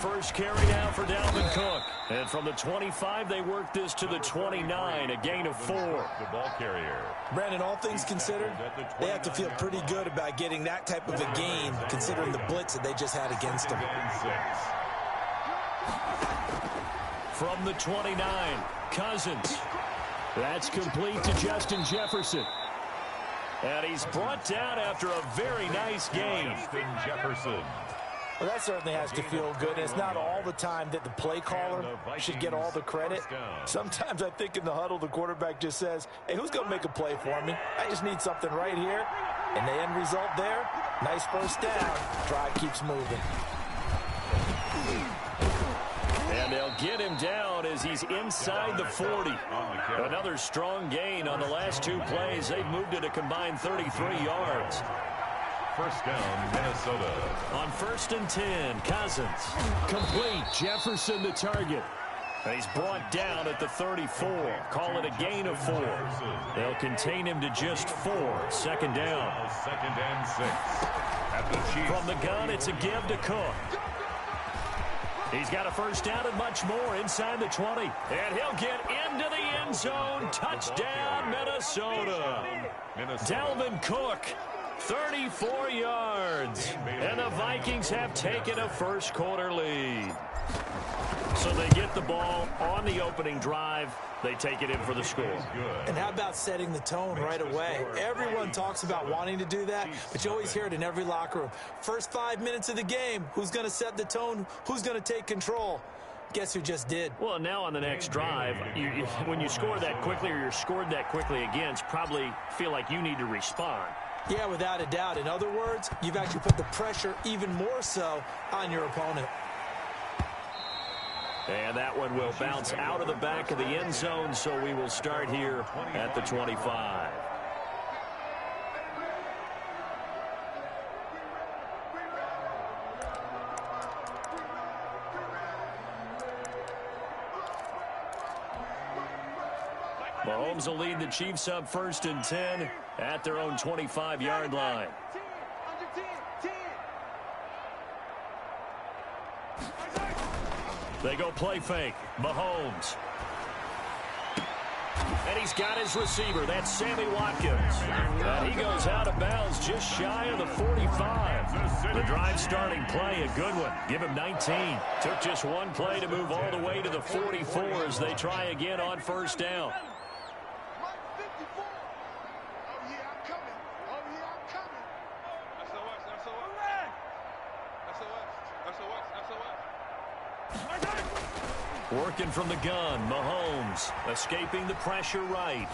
first carry now for Dalvin Cook. And from the 25, they work this to the 29, a gain of 4. The ball carrier. Brandon, all things considered, they have to feel pretty good about getting that type of a gain, considering the blitz that they just had against them. From the 29, Cousins. That's complete to Justin Jefferson. And he's brought down after a very nice game. Justin Jefferson. Well, that certainly has to feel good. And it's not all the time that the play caller should get all the credit. Sometimes I think in the huddle, the quarterback just says, hey, who's going to make a play for me? I just need something right here. And the end result there, nice first down. Drive keeps moving. And they'll get him down as he's inside the 40. Another strong gain on the last 2 plays. They've moved it a combined 33 yards. First down, Minnesota. On 1st and 10, Cousins. Complete. Jefferson the target. And he's brought down at the 34. Call it a gain of 4. They'll contain him to just 4. Second down. 2nd and 6. At the Chiefs. From the gun, it's a give to Cook. He's got a first down and much more inside the 20. And he'll get into the end zone. Touchdown, Minnesota. Dalvin Cook, 34 yards. And the Vikings have taken a first-quarter lead. So they get the ball on the opening drive. They take it in for the score. And how about setting the tone right away? Everyone talks about wanting to do that, but you always hear it in every locker room. First 5 minutes of the game, who's going to set the tone? Who's going to take control? Guess who just did? Well, now on the next drive, when you score that quickly or you're scored that quickly against, probably feel like you need to respond. Yeah, without a doubt. In other words, you've actually put the pressure even more so on your opponent. And that one will bounce out of the back of the end zone, so we will start here at the 25. Mahomes will lead the Chiefs up 1st and 10 at their own 25-yard line. They go play fake. Mahomes. And he's got his receiver. That's Sammy Watkins. And he goes out of bounds just shy of the 45. The drive starting play, a good one. Give him 19. Took just one play to move all the way to the 44 as they try again on first down. Working from the gun, Mahomes escaping the pressure right.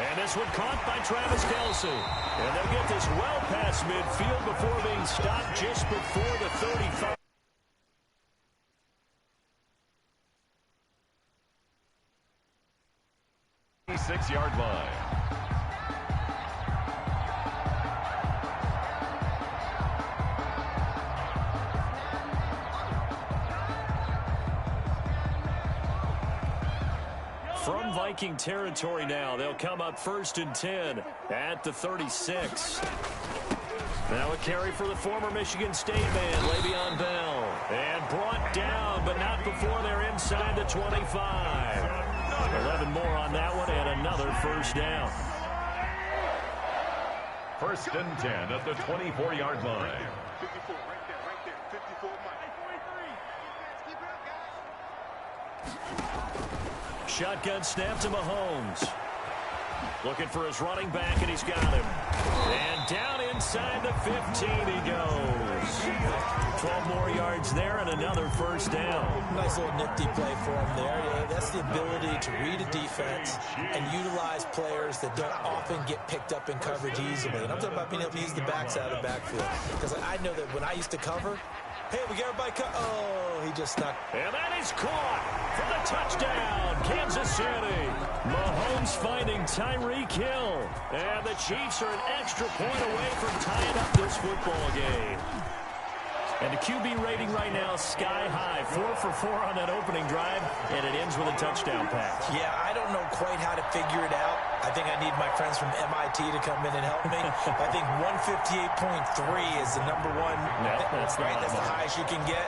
And this one caught by Travis Kelce. And they'll get this well past midfield before being stopped just before the 35. Six-yard line. From Viking territory now, they'll come up 1st and 10 at the 36. Now a carry for the former Michigan State man, Le'Veon Bell. And brought down, but not before they're inside the 25. 11 more on that one, and another first down. 1st and 10 at the 24-yard line. Shotgun snap to Mahomes. Looking for his running back, and he's got him. And down inside the 15 he goes. 12 more yards there and another first down. Nice little nifty play for him there. Yeah, that's the ability to read a defense and utilize players that don't often get picked up in coverage easily. And I'm talking about being able to use the backside of the backfield. Because I know that when I used to cover, hey, we got everybody cut. Oh, he just snuck. And that is caught for the touchdown, Kansas City. Mahomes finding Tyreek Hill. And the Chiefs are an extra point away from tying up this football game. And the QB rating right now, sky high. 4 for 4 on that opening drive, and it ends with a touchdown pass. Yeah, I don't know quite how to figure it out. I think I need my friends from MIT to come in and help me. I think 158.3 is the number one. That's the highest you can get.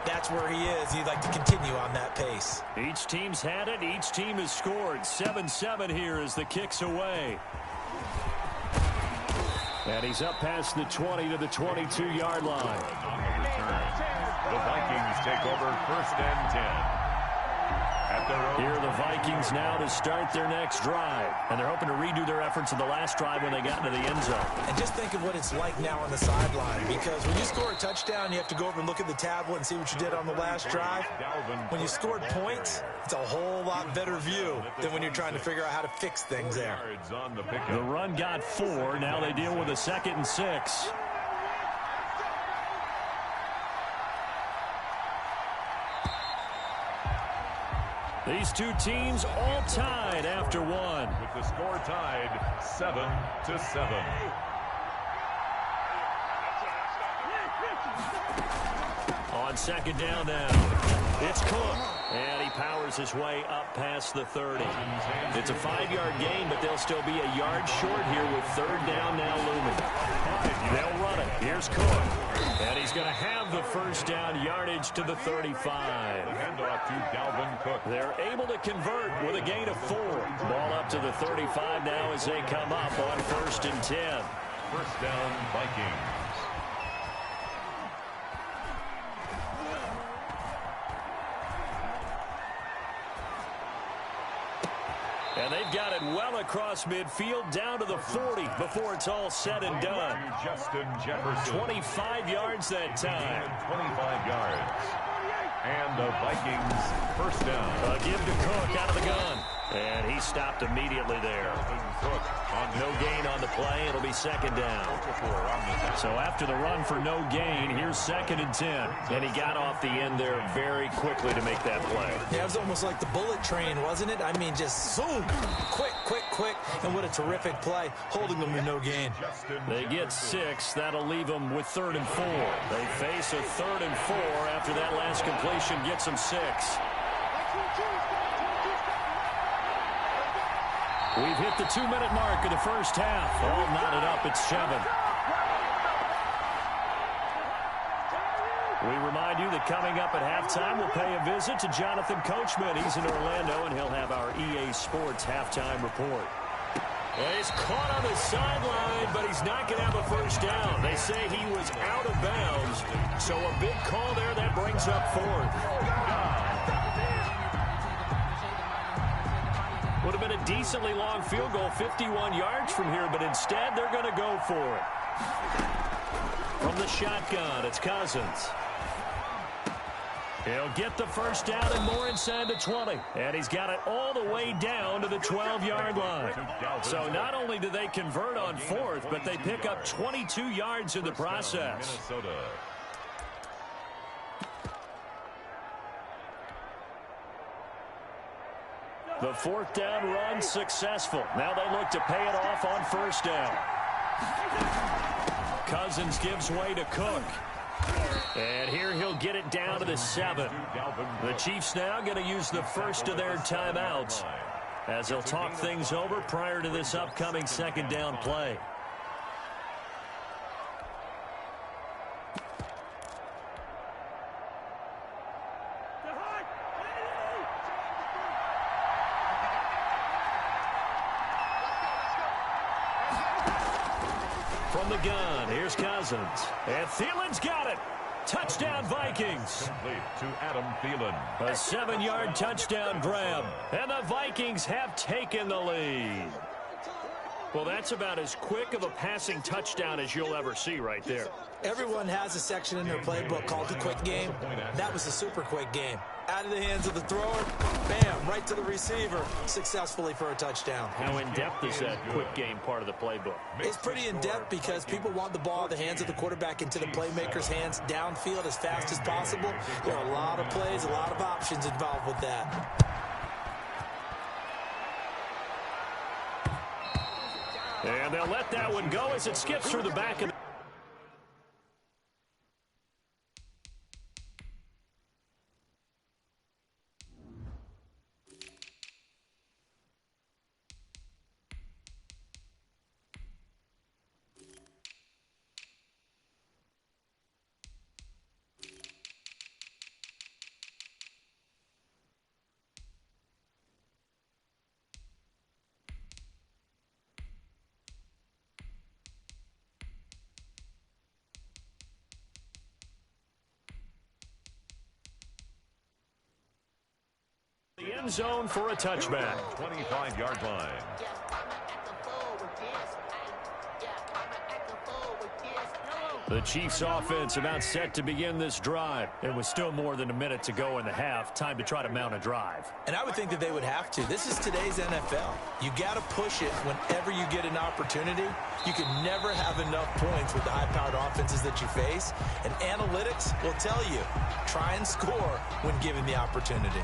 That's where he is. He'd like to continue on that pace. Each team's had it. Each team has scored. 7-7 here as the kick's away. And he's up past the 20 to the 22-yard line. On the return, the Vikings take over 1st and 10. Here are the Vikings now to start their next drive. And they're hoping to redo their efforts in the last drive when they got into the end zone. And just think of what it's like now on the sideline, because when you score a touchdown, you have to go over and look at the tablet and see what you did on the last drive. When you scored points, it's a whole lot better view than when you're trying to figure out how to fix things there. The run got 4. Now they deal with a 2nd and 6. These two teams all tied after one. With the score tied 7-7. On 2nd down now, it's Cook. And he powers his way up past the 30. It's a 5-yard gain, but they'll still be a yard short here with 3rd down now looming. They'll run it. Here's Cook. And he's going to have the 1st down yardage to the 35. Handoff to Dalvin Cook. They're able to convert with a gain of 4. Ball up to the 35 now as they come up on 1st and 10. 1st down, Vikings. And they've got it well across midfield down to the 40 before it's all said and done. Justin Jefferson. 25 yards that time. 25 yards. And the Vikings 1st down. A give to Cook out of the gun. And he stopped immediately there. No gain on the play. It'll be 2nd down. So after the run for no gain, here's 2nd and 10. And he got off the end there very quickly to make that play. Yeah, it was almost like the bullet train, wasn't it? I mean, just zoom. Quick, quick, quick. And what a terrific play, holding them to no gain. They get 6. That'll leave them with 3rd and 4. They face a 3rd and 4 after that last completion gets them 6. We've hit the 2-minute mark of the 1st half. All knotted up at 7. We remind you that coming up at halftime, we'll pay a visit to Jonathan Coachman. He's in Orlando, and he'll have our EA Sports halftime report. Well, he's caught on the sideline, but he's not going to have a 1st down. They say he was out of bounds, so a big call there that brings up 4th. Would have been a decently long field goal, 51 yards from here, but instead they're going to go for it. From the shotgun, it's Cousins. He'll get the 1st down and more inside the 20. And he's got it all the way down to the 12-yard line. So not only do they convert on 4th, but they pick up 22 yards in the process. The 4th down run successful. Now they look to pay it off on 1st down. Cousins gives way to Cook. And here he'll get it down to the 7. The Chiefs now going to use the 1st of their timeouts as they'll talk things over prior to this upcoming 2nd down play. From the gun, here's Cousins. And Thielen's got it. Touchdown, Vikings. Complete to Adam Thielen. A 7-yard touchdown grab. And the Vikings have taken the lead. Well, that's about as quick of a passing touchdown as you'll ever see right there. Everyone has a section in their playbook called the quick game. That was the super quick game. Out of the hands of the thrower, bam, right to the receiver, successfully for a touchdown. How in-depth is that quick game part of the playbook? It's pretty in-depth because people want the ball in the hands of the quarterback into the playmaker's hands downfield as fast as possible. There are a lot of plays, a lot of options involved with that. And they'll let that one go as it skips through the back of the end zone for a touchback. 25-yard line. The Chiefs offense about set to begin this drive. It was still more than a minute to go in the half. Time to try to mount a drive. And I would think that they would have to. This is today's NFL. You got to push it whenever you get an opportunity. You can never have enough points with the high-powered offenses that you face. And analytics will tell you, try and score when given the opportunity.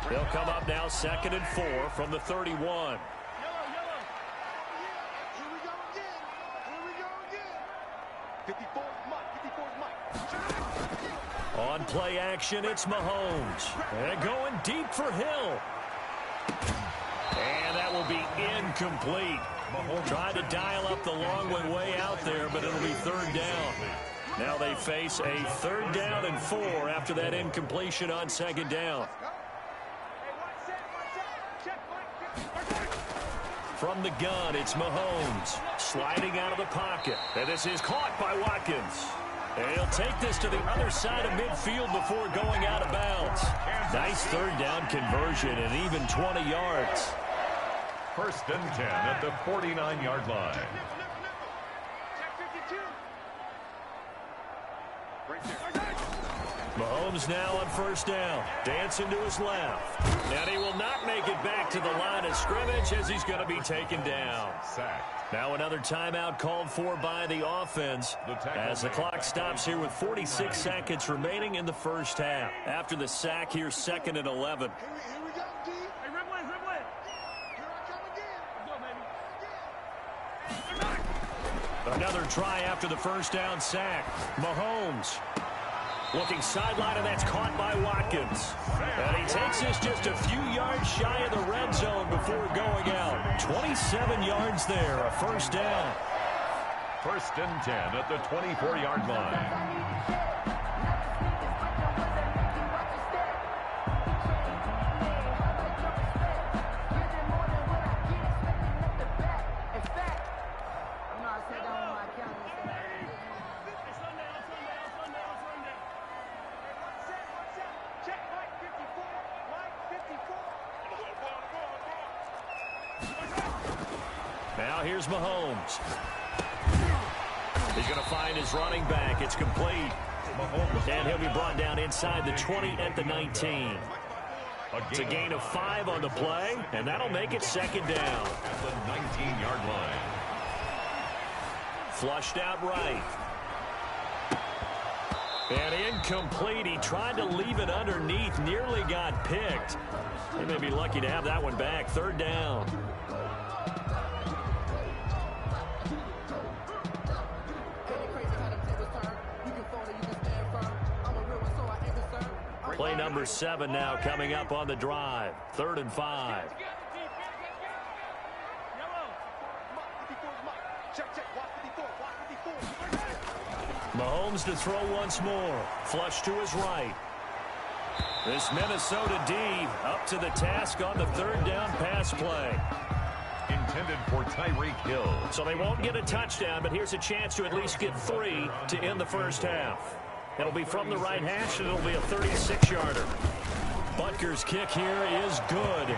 They'll come up now 2nd and 4 from the 31. On play action, it's Mahomes. And going deep for Hill. And that will be incomplete. Trying to dial up the long one way out there, but it'll be 3rd down. Now they face a 3rd down and 4 after that incompletion on 2nd down. From the gun, it's Mahomes. Sliding out of the pocket. And this is caught by Watkins. And he'll take this to the other side of midfield before going out of bounds. Nice 3rd down conversion and even 20 yards. 1st and 10 at the 49-yard line. Mahomes now on 1st down. Dancing to his left. And he will not make it back to the line of scrimmage as he's going to be taken down. Sacked. Now another timeout called for by the offense as the clock stops here with 46 seconds remaining in the first half. After the sack here, 2nd and 11. Another try after the 1st down sack. Mahomes looking sideline, and that's caught by Watkins. And he takes this just a few yards shy of the red zone before going out. 27 yards there, a 1st down. 1st and 10 at the 24-yard line. Now here's Mahomes. He's going to find his running back. It's complete. And he'll be brought down inside the 20 at the 19. It's a gain of 5 on the play, and that'll make it 2nd down. At the 19-yard line. Flushed out right. And incomplete. He tried to leave it underneath. Nearly got picked. They may be lucky to have that one back. 3rd down. Play number 7 now coming up on the drive. 3rd and 5. Mahomes to throw once more. Flush to his right. This Minnesota D up to the task on the 3rd down pass play. Intended for Tyreek Hill. So they won't get a touchdown, but here's a chance to at least get 3 to end the first half. It'll be from the right hash, and it'll be a 36-yarder. Butker's kick here is good.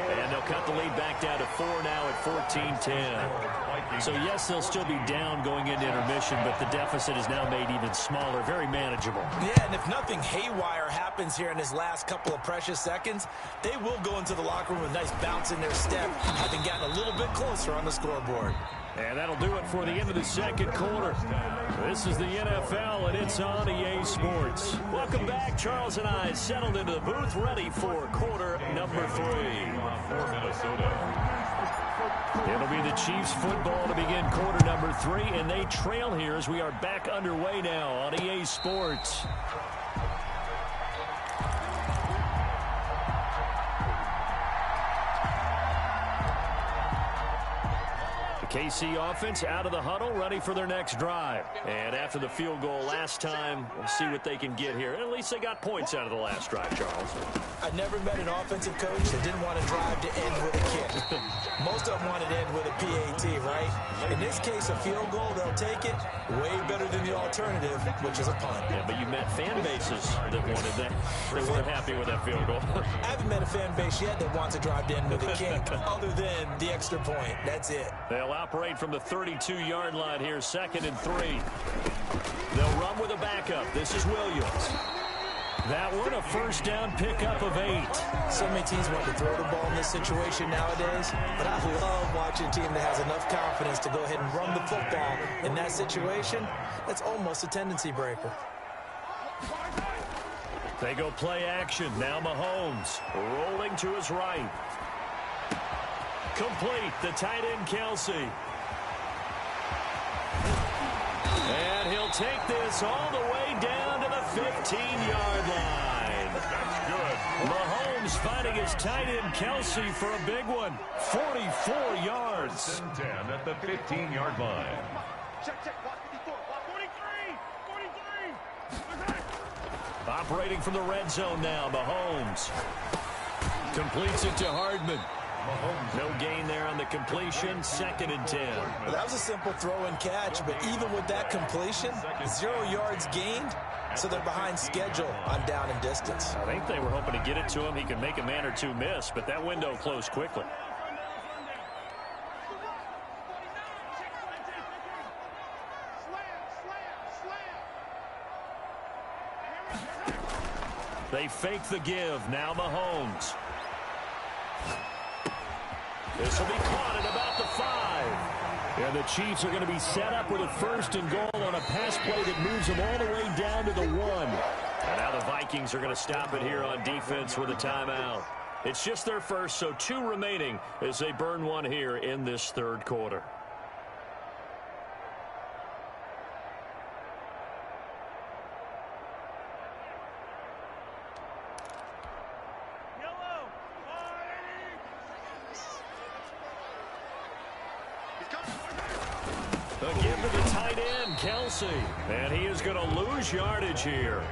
And they'll cut the lead back down to 4 now at 14-10. So, yes, they'll still be down going into intermission, but the deficit is now made even smaller, very manageable. Yeah, and if nothing haywire happens here in his last couple of precious seconds, they will go into the locker room with a nice bounce in their step, having gotten a little bit closer on the scoreboard. And that'll do it for the end of the second quarter. This is the NFL, and it's on EA Sports. Welcome back. Charles and I settled into the booth, ready for quarter number 3. For Minnesota. It'll be the Chiefs football to begin quarter number 3, and they trail here as we are back underway now on EA Sports. KC offense out of the huddle, ready for their next drive. And after the field goal last time, we'll see what they can get here. At least they got points out of the last drive, Charles. I never met an offensive coach that didn't want to drive to end with a kick. Most of them wanted to end with a PAT, right? In this case, a field goal, they'll take it. Way better than the alternative, which is a punt. Yeah, but you met fan bases that wanted that. They weren't happy with that field goal. I haven't met a fan base yet that wants to drive to end with a kick, other than the extra point. That's it. They'll operate from the 32-yard line here, 2nd and 3. They'll run with a backup. This is Williams. That one, a first down pickup of 8. So many teams want to throw the ball in this situation nowadays, but I love watching a team that has enough confidence to go ahead and run the football. In that situation, that's almost a tendency breaker. They go play action. Now Mahomes rolling to his right. Complete, the tight end Kelsey. And he'll take this all the way down to the 15-yard line. That's good. Mahomes finding his tight end Kelsey for a big one. 44 yards. 10 at the 15-yard line. Check. 43. Operating from the red zone now, Mahomes. Completes it to Hardman. No gain there on the completion, 2nd and 10. Well, that was a simple throw and catch, but even with that completion, 0 yards gained, so they're behind schedule on down and distance. I think they were hoping to get it to him. He could make a man or two miss, but that window closed quickly. They fake the give. Now Mahomes. This will be caught at about the 5. And the Chiefs are going to be set up with a 1st and goal on a pass play that moves them all the way down to the 1. And now the Vikings are going to stop it here on defense with a timeout. It's just their first, so 2 remaining as they burn one here in this 3rd quarter. The give to the tight end, Kelsey. And he is going to lose yardage here.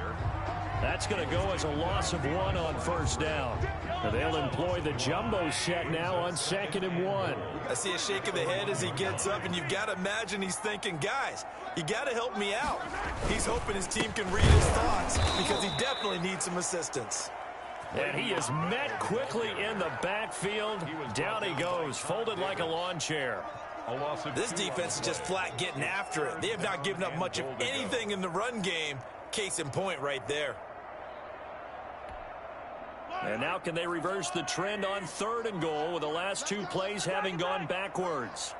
That's going to go as a loss of 1 on 1st down. And they'll employ the jumbo set now on 2nd and 1. I see a shake of the head as he gets up, and you've got to imagine he's thinking, guys, you got to help me out. He's hoping his team can read his thoughts because he definitely needs some assistance. And he is met quickly in the backfield. Down he goes, folded like a lawn chair. This defense is just flat getting after it. They have not given up much of anything in the run game. Case in point right there. And now can they reverse the trend on 3rd and goal with the last 2 plays having gone backwards?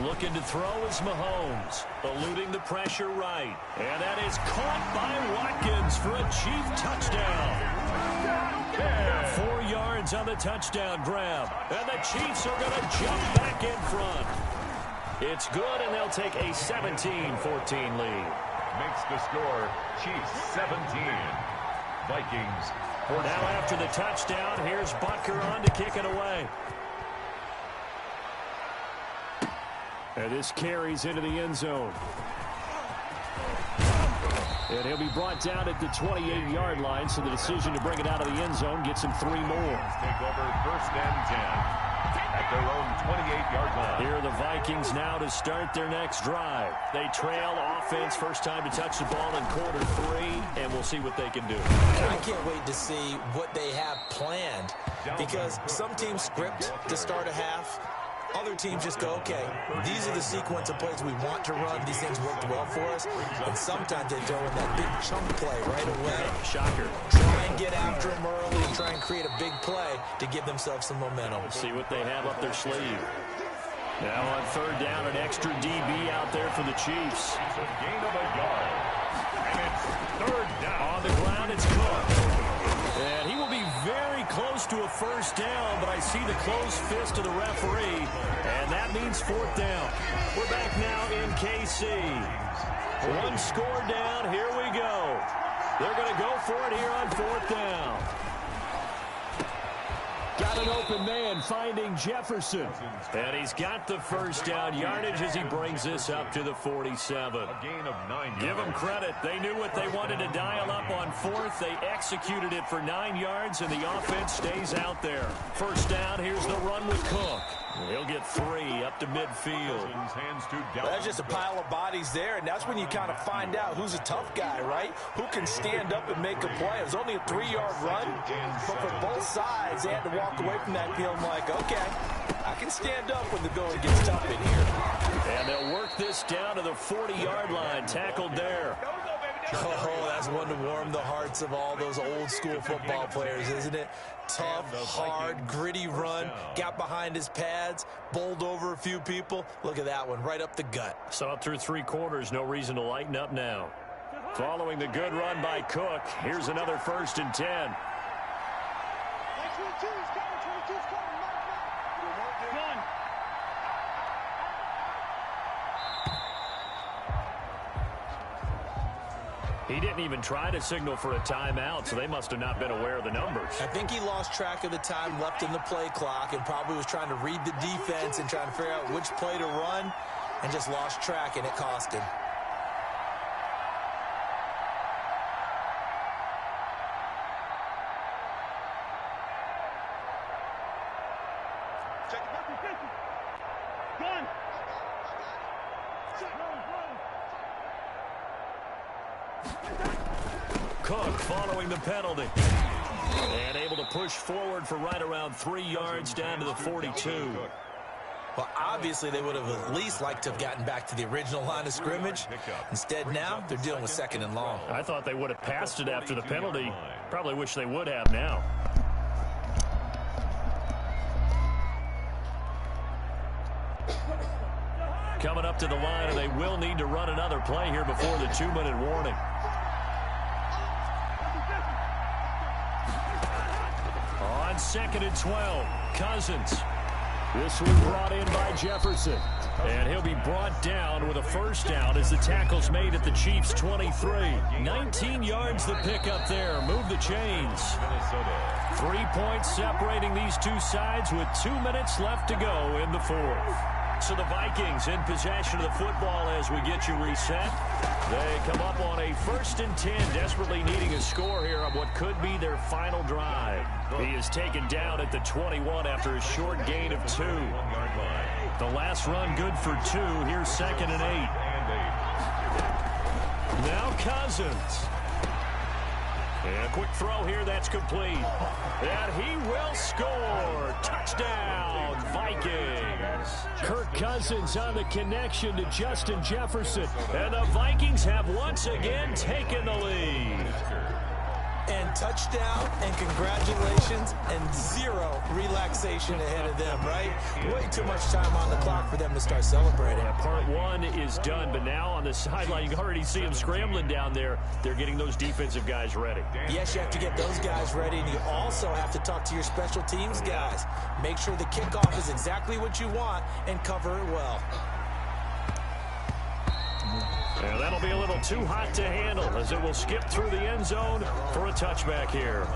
Looking to throw is Mahomes, eluding the pressure right. And that is caught by Watkins for a Chief touchdown. 4 yards on the touchdown grab. And the Chiefs are going to jump back in front. It's good, and they'll take a 17-14 lead. Makes the score Chiefs 17. Vikings 14. Now after the touchdown, here's Butker on to kick it away. And this carries into the end zone. And he'll be brought down at the 28-yard line, so the decision to bring it out of the end zone gets him 3 more. Take over 1st and 10 at their own 28-yard line. Here are the Vikings now to start their next drive. They trail offense, first time to touch the ball in quarter 3, and we'll see what they can do. I can't wait to see what they have planned, because some teams script to start a half. Other teams just go, okay, these are the sequence of plays we want to run. These things worked well for us. And sometimes they throw in that big chunk play right away. Shocker. Try and get after them early and try and create a big play to give themselves some momentum. Let's see what they have up their sleeve. Now on 3rd down, an extra DB out there for the Chiefs. It's a gain of a yard. And it's 3rd down. On the ground, it's Cook. And he will be very close to a 1st down, but I see the closed fist of the referee, and that means 4th down. We're back now in KC. 1 score down. Here we go. They're going to go for it here on 4th down. Got an open man finding Jefferson. And he's got the first down yardage as he brings this up to the 47. A gain of 9 yards. Give them credit. They knew what they wanted to dial up on fourth. They executed it for 9 yards, and the offense stays out there. First down, here's the run with Cook. He'll get 3 up to midfield. That's just a pile of bodies there, and that's when you kind of find out who's a tough guy, right? Who can stand up and make a play. It was only a 3-yard run, but for both sides, they had to walk away from that feeling like, okay, I can stand up when the going gets tough in here. And they'll work this down to the 40-yard line, tackled there. Oh, that's one to warm the hearts of all those old-school football players, isn't it? Tough, hard, gritty run, got behind his pads, bowled over a few people. Look at that one, right up the gut. So up through 3 quarters, no reason to lighten up now. Following the good run by Cook, here's another 1st and 10. He didn't even try to signal for a timeout, so they must have not been aware of the numbers. I think he lost track of the time left in the play clock and probably was trying to read the defense and trying to figure out which play to run and just lost track, and it cost him. Cook following the penalty. And able to push forward for right around 3 yards down to the 42. Well, obviously they would have at least liked to have gotten back to the original line of scrimmage. Instead now, they're dealing with 2nd and long. I thought they would have passed it after the penalty. Probably wish they would have now. Coming up to the line, and they will need to run another play here before the 2-minute warning. On 2nd and 12, Cousins. This one brought in by Jefferson. And he'll be brought down with a first down as the tackle's made at the Chiefs' 23. 19 yards the pickup there. Move the chains. 3 points separating these two sides with 2 minutes left to go in the 4th. So the Vikings in possession of the football as we get you reset. They come up on a 1st and 10, desperately needing a score here on what could be their final drive. He is taken down at the 21 after a short gain of 2. The last run good for 2. Here's 2nd and 8. Now Cousins. And a quick throw here that's complete. And he will score. Touchdown, Vikings. Kirk Cousins on the connection to Justin Jefferson. And the Vikings have once again taken the lead. And touchdown and congratulations and 0 relaxation ahead of them, right? Way too much time on the clock for them to start celebrating. Yeah, part 1 is done, but now on the sideline, you can already see them scrambling down there. They're getting those defensive guys ready. Yes, you have to get those guys ready, and you also have to talk to your special teams guys. Make sure the kickoff is exactly what you want and cover it well. Yeah, that'll be a little too hot to handle as it will skip through the end zone for a touchback here.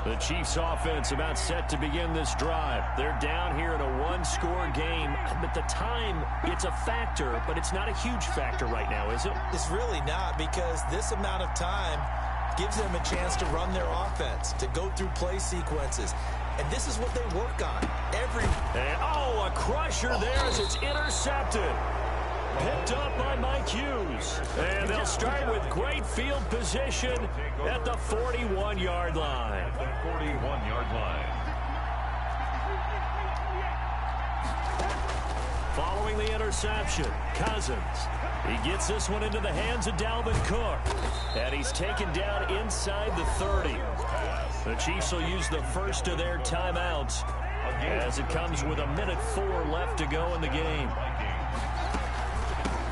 The Chiefs offense about set to begin this drive. They're down here in a 1-score game, but the time, it's a factor, but it's not a huge factor right now, is it? It's really not, because this amount of time gives them a chance to run their offense, to go through play sequences. And this is what they work on. A crusher there as it's intercepted. Picked up by Mike Hughes. And they'll start with great field position at the 41-yard line. The 41-yard line. reception. Cousins. He gets this one into the hands of Dalvin Cook. And he's taken down inside the 30. The Chiefs will use the first of their timeouts as it comes with 1:04 left to go in the game.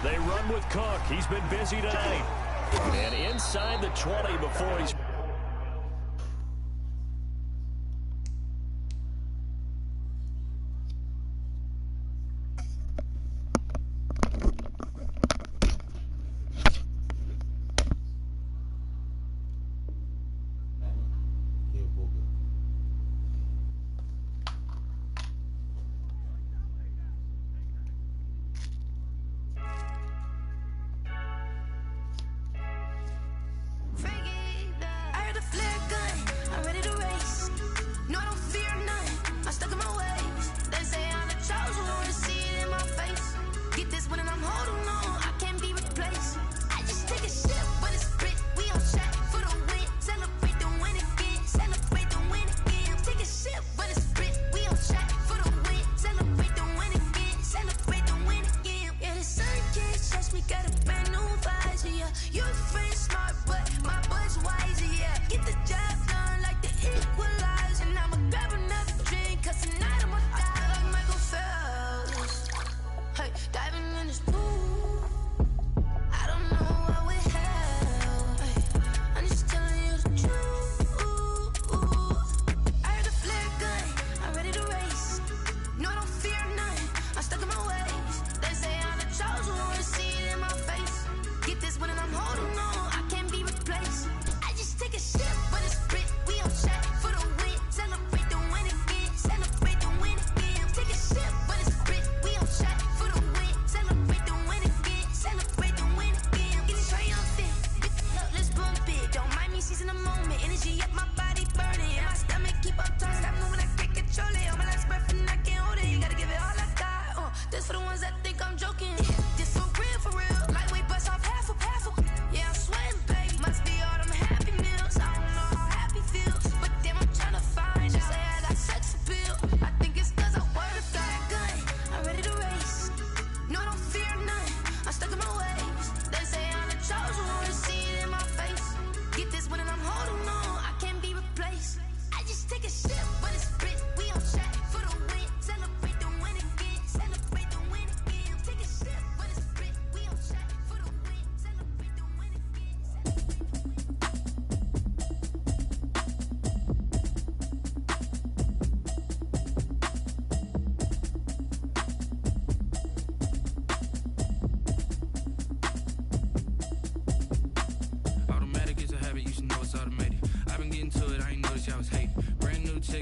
They run with Cook. He's been busy tonight. And inside the 20 before he's...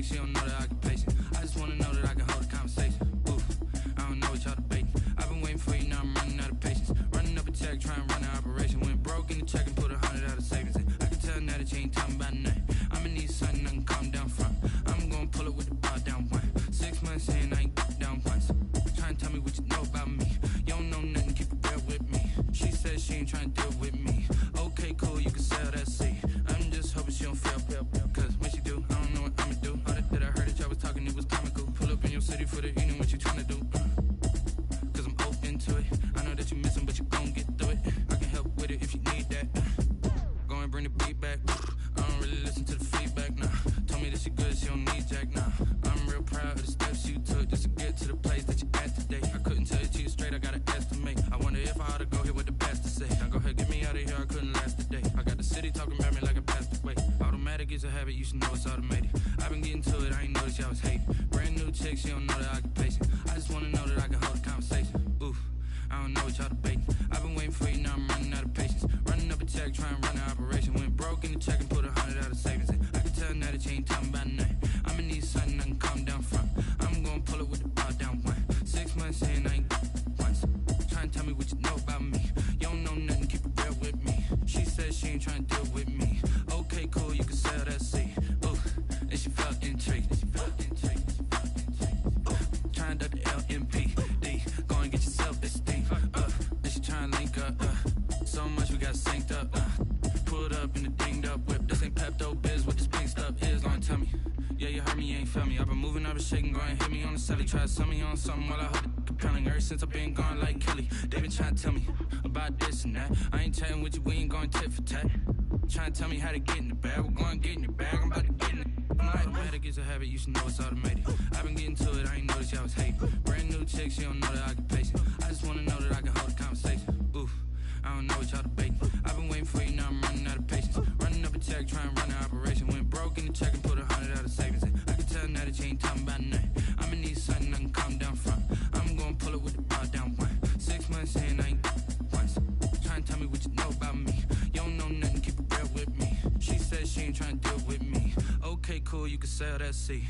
She don't know the occupation. I just wanna know that I can hold a conversation. Oof, I don't know what y'all debating. I've been waiting for you, now I'm running out of patience. Running up a check, trying to run an operation. Went broke in the check and put 100 out of savings in. I can tell now that you ain't talking about nothing. I'ma need something I can calm down from. I'm gonna pull it with the bar down one. 6 months in, I ain't down once. Trying to tell me what you know about me. You don't know nothing, keep it real with me. She said she ain't trying to deal with me. Okay, cool, you can sell that seed. I'm just hoping she don't fail. Cause when she do, I don't know what I'ma do. All that I heard that y'all was talking, it was comical. Pull up in your city for the evening, what you tryna do? Cause I'm open to it. I know that you missing, but you gon' get through it. I can help with it if you need that. Go and bring the beat back. I don't really listen to the feedback, nah. Told me that she good, she don't need jack, nah. I'm real proud of the steps you took just to get to the place that you at today. I couldn't tell it to you straight, I gotta estimate. I wonder if I ought to go here with the best to say. Now go ahead, get me out of here, I couldn't last a day. I got the city talking about me like I passed away. Automatic is a habit, you should know it's automated. I've been getting to it, I ain't noticed y'all was hating. Brand new chick, she don't know the occupation. I just wanna know that I can hold a conversation. Oof, I don't know what y'all debating. I've been waiting for you, now I'm running out of patience. Running up a check, trying to run an operation. Went broke in the check and put 100 out of savings in. I can tell now that you ain't talking about nothing. I'ma need something I can calm down from. I'm gonna pull it with the bar down one. 6 months in, I ain't once. Trying to tell me what you know about me. You don't know nothing, keep it real with me. She said she ain't trying to deal with me. Okay, cool, you can sell that seed. Ooh, and she felt intrigued. Trying to duck the LMPD. Go and get yourself this thing. And she trying to link up. So much we got synced up. Pulled up in the dinged up whip. This ain't Pepto Biz, what this pink stuff is. Long time Yeah, you heard me, you ain't felt me. I've been moving, I've been shaking, go and hit me on the celly. Try to sell me on something while I hold it compelling. Ever since I've been gone like Kelly, they been trying to tell me about this and that. I ain't chatting with you, we ain't going tit for tat. Trying to tell me how to get in the bag. We're going to get in your bag, I'm about to get in it. Automatic is a habit, you should know it's automated. I've been getting to it, I ain't noticed y'all was hating. Brand new chick, she don't know that I can pace it. I just wanna know that I can hold a conversation. Oof, I don't know what y'all debating. I've been waiting for you, now I'm running out of patience. Running up a check, trying to run an operation. Went broke in the check and put 100 out of savings in. I can tell now that you ain't talking about nothing. I'ma need something I can calm down from. I'm gonna pull it with the bar down one. 6 months in, I ain't once. Trying to tell me what you know about me. You don't know nothing, keep it real with me. She said she ain't trying to deal with me. Okay, cool, you can sell that seat.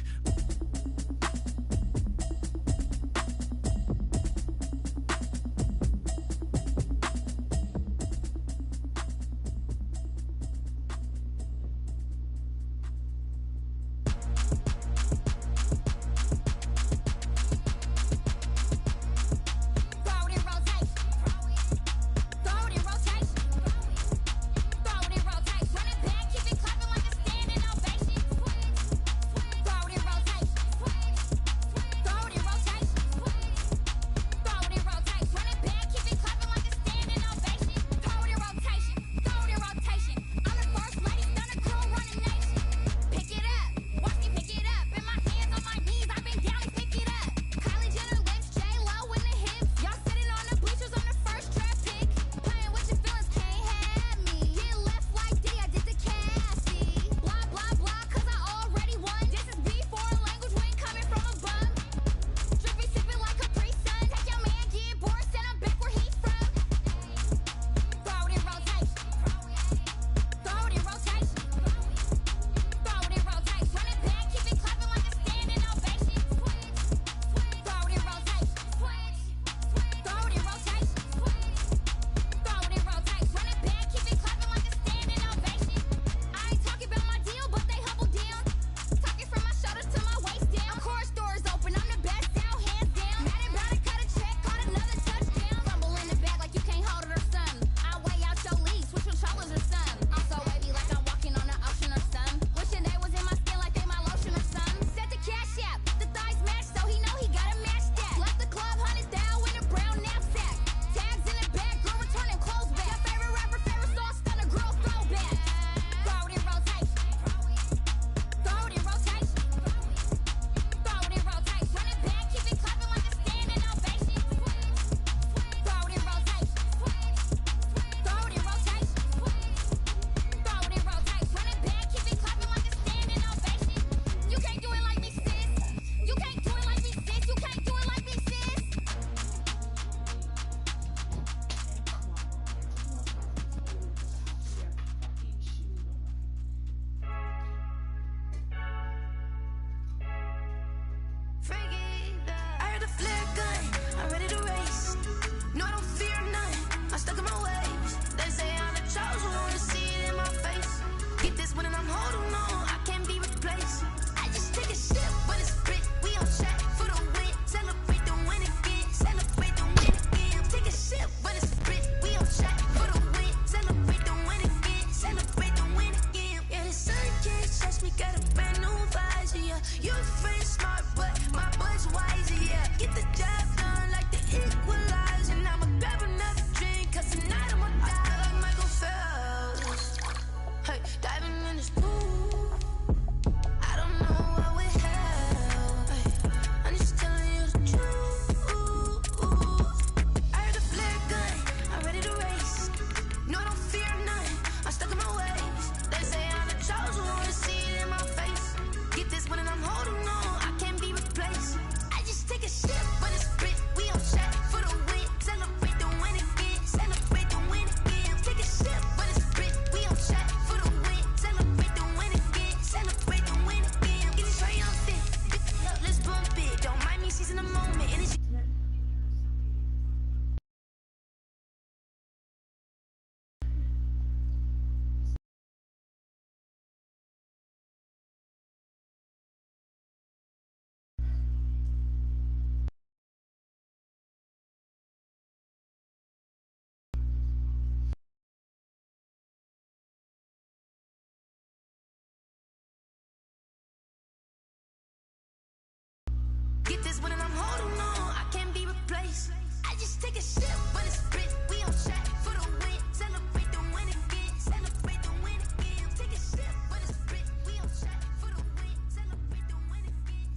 place. I just take a sip when it's split. We on track for the win. Celebrate the win again. Celebrate the win again. Take a sip when it's split. We on track for the win. Celebrate the win again.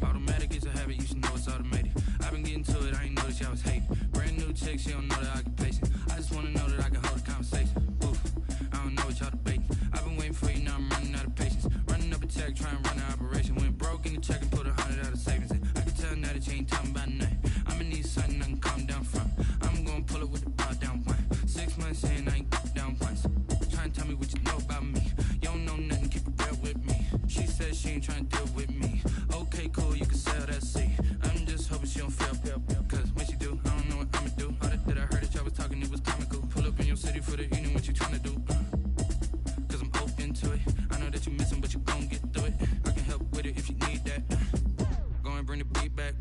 Automatic is a habit, you should know it's automated. I've been getting to it, I ain't noticed y'all was hating. Brand new chick, she don't know the occupation. I just wanna know that I can hold a conversation. Oof, I don't know what y'all debating. I've been waiting for you, now I'm running out of patience. Running up a check, trying to run an operation. Went broke in the check and put 100 out of savings in. I can tell now that you ain't talking about nothing. I'ma need something I can calm down from. I'm gonna pull it with the bar down one. 6 months in, I ain't down once. Trying to tell me what you know about me. You don't know nothing, keep it real with me. She said she ain't trying to deal with me. Okay, cool, you can sell that seat. I'm just hoping she don't fail. Cause when she do, I don't know what I'ma do. All that I heard that y'all was talking, it was comical. Pull up in your city for the evening, what you trying to do? Cause I'm open to it. I know that you missing, but you gon' get through it. I can help with it if you need that. Go and bring the beat back.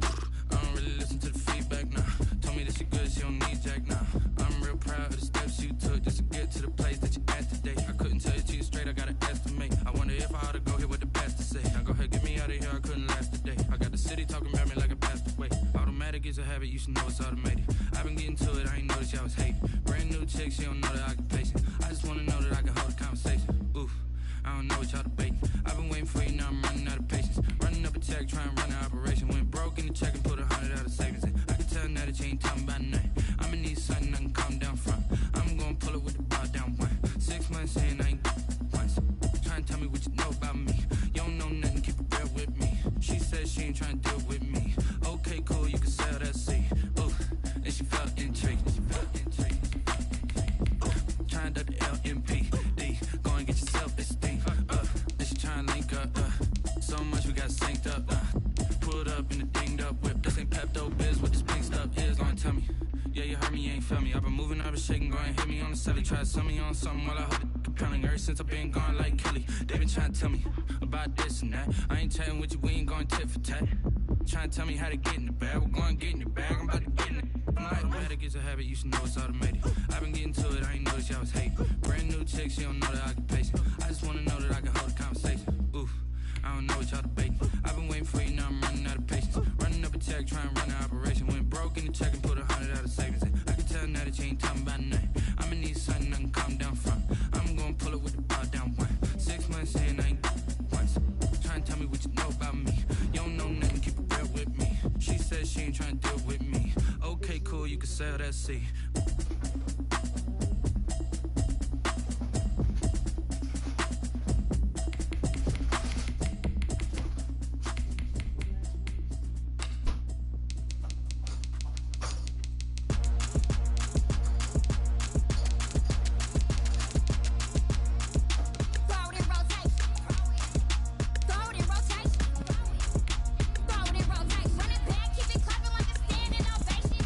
I don't really listen to the feedback, nah. Told me that she good, she don't need jack, nah. I'm real proud of the steps you took just to get to the place that you at today. I couldn't tell it to you straight, I gotta estimate. I wonder if I ought to go here with the pastor say. Now go ahead, get me out of here, I couldn't last a day. I got the city talking about me like I passed away. Automatic is a habit, you should know it's automated. I've been getting to it, I ain't noticed y'all was hating. Brand new chick, she don't know the occupation. I just wanna know that I can hold a conversation. Oof, I don't know what y'all debating. I've been waiting for you, now I'm running out of patience. Running up a check, trying to run an operation. Went broke in the check and put 100 out of savings in. I can tell now that you ain't talking about nothing. I'ma need something I can calm down from. I'm gonna pull it with the bar down one. 6 months in, I ain't once. Trying to tell me what you know about me. You don't know nothing, keep it real with me. She said she ain't trying to deal with me. Okay, cool, you can sell that seat. Ooh, and she felt intrigued. Trying to the LMPD. Go and get yourself esteem. And she trying to link up. So much we got synced up. Pulled up in the dinged up whip. This ain't Pepto Biz, what this pink stuff is. Go and tell me. Yeah, you heard me, you ain't felt me. I've been moving, I've been shaking, go and hit me on the celly. Try to sell me on something while I hold it compelling. Ever since I've been gone like Kelly, they been trying to tell me about this and that. I ain't chatting with you, we ain't going tit for tat. Trying to tell me how to get in the bag. We're going to get in the bag, I'm about to get in it. Automatic is a habit, you should know it's automated. I've been getting to it, I ain't noticed y'all was hating. Brand new chick, she don't know the occupation. I just wanna know that I can hold a conversation. Oof, I don't know what y'all debating. I've been waiting for you, now I'm running out of patience. Running up a check, trying to run an operation. Went broke in the check and put 100 out of savings in. I can tell now that you ain't talking about nothing. I'ma need something I can calm down from. I'm gonna pull it with the bar down one. 6 months in, I ain't once. Trying to tell me what you know about me. You don't know nothing, keep it real with me. She said she ain't trying to deal with me. Okay, cool, you can sell that seat. Throw it in rotation. Run it back, keep it clapping like a standing ovation.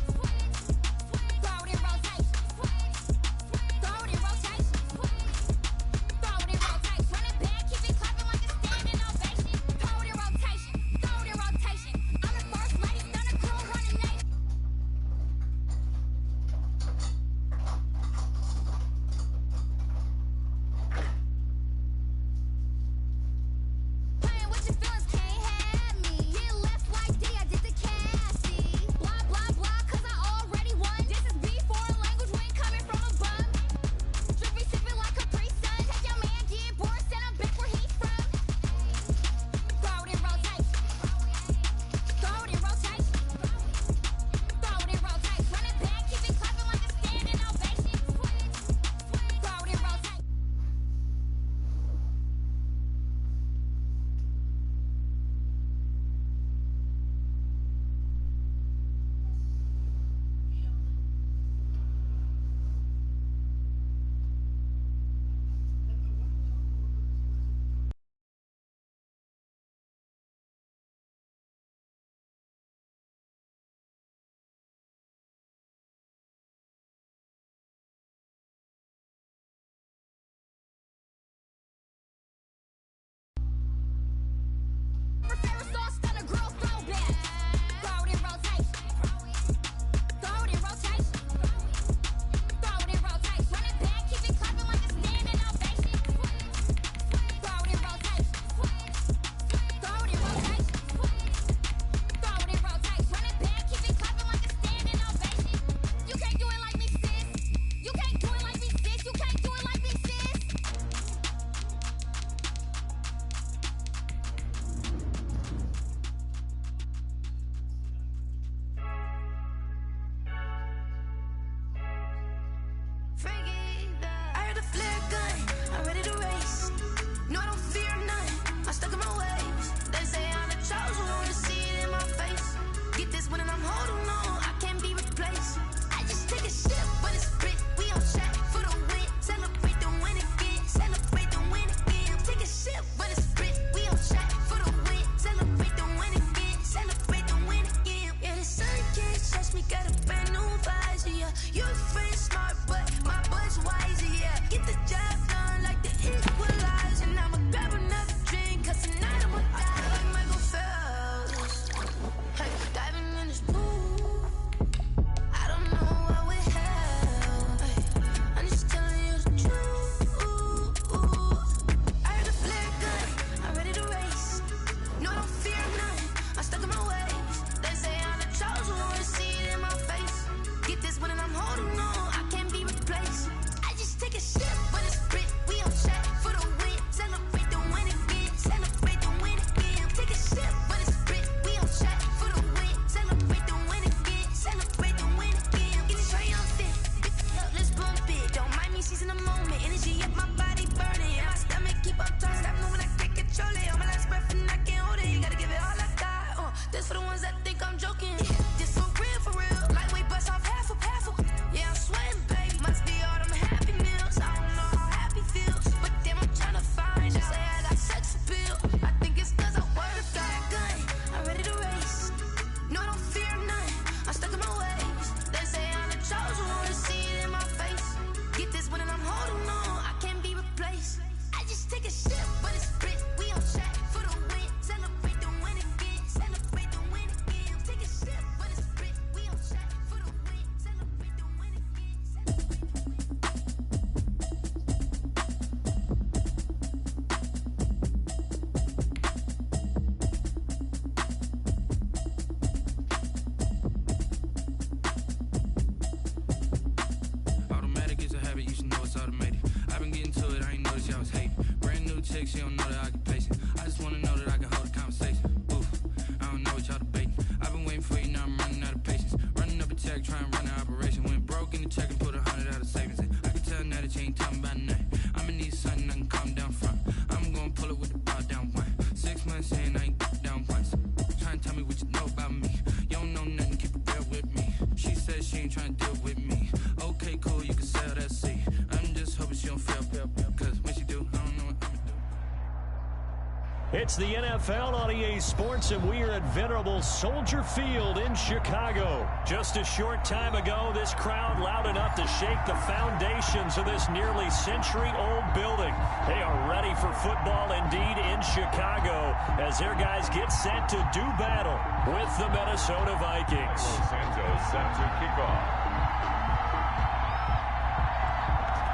It's the NFL on EA Sports, and we are at venerable Soldier Field in Chicago. Just a short time ago, this crowd loud enough to shake the foundations of this nearly century-old building. They are ready for football indeed in Chicago as their guys get set to do battle with the Minnesota Vikings. Santos set to kick off.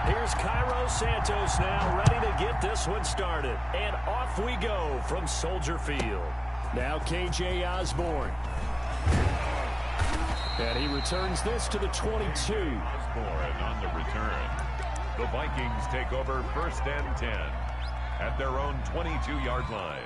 Here's Cairo Santos now, ready to get this one started. And off we go from Soldier Field. Now KJ Osborne. And he returns this to the 22. Osborne on the return. The Vikings take over 1st and 10 at their own 22-yard line.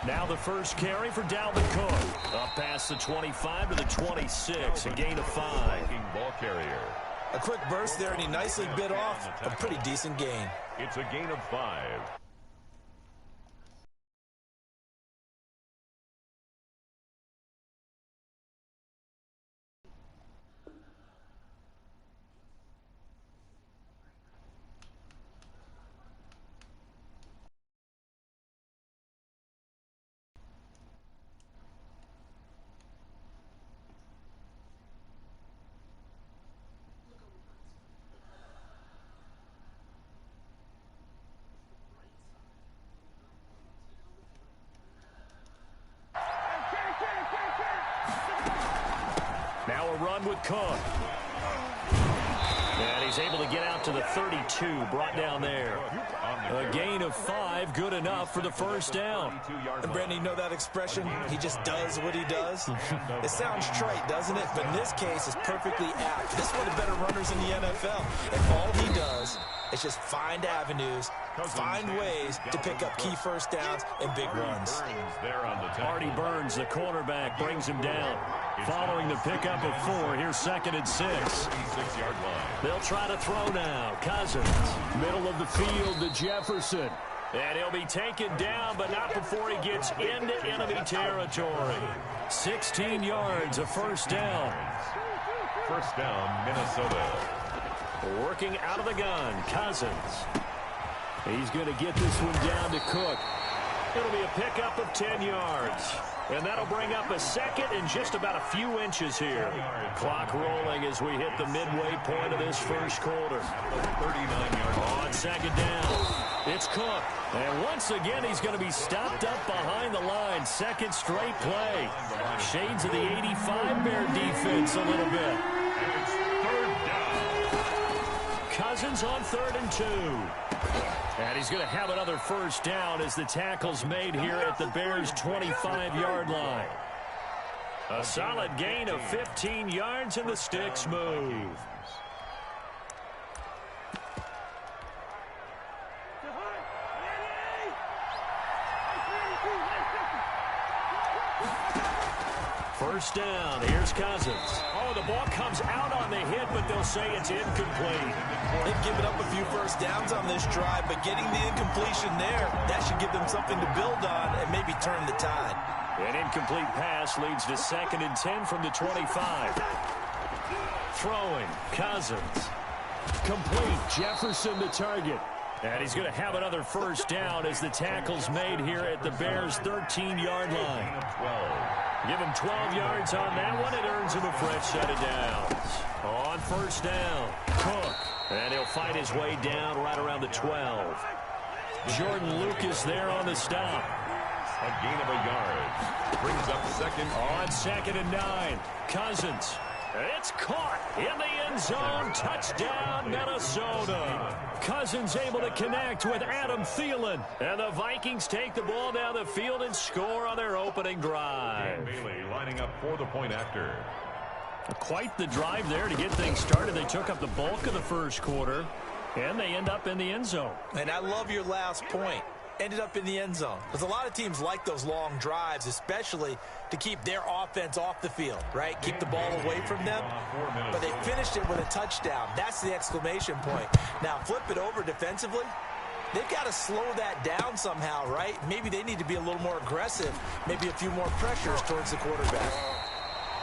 Now the first carry for Dalvin Cook. Up past the 25 to the 26, a gain of 5. Ball carrier. A quick burst there, and he nicely bit off a pretty decent gain. It's a gain of 5. Now a run with Cook. And he's able to get out to the 32, brought down there. A gain of 5, good enough for the first down. And Brandon, you know that expression? He just does what he does? It sounds trite, doesn't it? But in this case, it's perfectly apt. This is one of the better runners in the NFL. And all he does is just find avenues, find ways to pick up key first downs and big runs. Artie Burns, the cornerback, brings him down. Following the pickup of 4, here's 2nd and 6. 6-yard line. They'll try to throw now. Cousins, middle of the field to Jefferson. And he'll be taken down, but not before he gets into enemy territory. 16 yards, a first down. First down, Minnesota. Working out of the gun, Cousins. He's going to get this one down to Cook. It'll be a pickup of 10 yards. And that'll bring up a 2nd and just about a few inches here. Clock rolling as we hit the midway point of this first quarter. 39-yard line. On 2nd down, it's Cook. And once again, he's going to be stopped up behind the line. 2nd straight play. Shades of the 85 Bear defense a little bit. And it's 3rd down. Cousins on 3rd and 2. And he's going to have another first down as the tackle's made here at the Bears' 25-yard line. A solid gain of 15 yards, and the sticks move. First down, here's Cousins. Oh, the ball comes out on the hit, but they'll say it's incomplete. They've given up a few first downs on this drive, but getting the incompletion there, that should give them something to build on and maybe turn the tide. An incomplete pass leads to 2nd and 10 from the 25. Throwing, Cousins. Complete, Jefferson to target. And he's going to have another first down as the tackle's made here at the Bears' 13-yard line. 12. Give him 12 yards on that one. It earns him a fresh set of downs. On first down, Cook. And he'll fight his way down right around the 12. Jordan Lucas there on the stop. A gain of a yard. Brings up 2nd. On 2nd and 9, Cousins. It's caught in the end zone. Touchdown, Minnesota. Cousins able to connect with Adam Thielen. And the Vikings take the ball down the field and score on their opening drive. Bailey lining up for the point after. Quite the drive there to get things started. They took up the bulk of the first quarter. And they end up in the end zone. And I love your last point. Ended up in the end zone. Because a lot of teams like those long drives, especially to keep their offense off the field, right? Keep the ball away from them. But they finished it with a touchdown. That's the exclamation point. Now, flip it over defensively. They've got to slow that down somehow, right? Maybe they need to be a little more aggressive. Maybe a few more pressures towards the quarterback.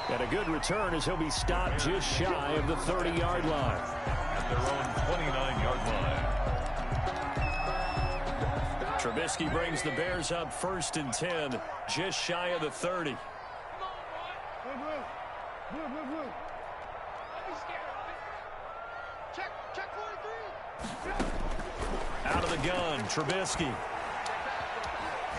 And a good return as he'll be stopped just shy of the 30-yard line. At their own 29-yard line. Trubisky brings the Bears up 1st and 10, just shy of the 30. Out of the gun, Trubisky.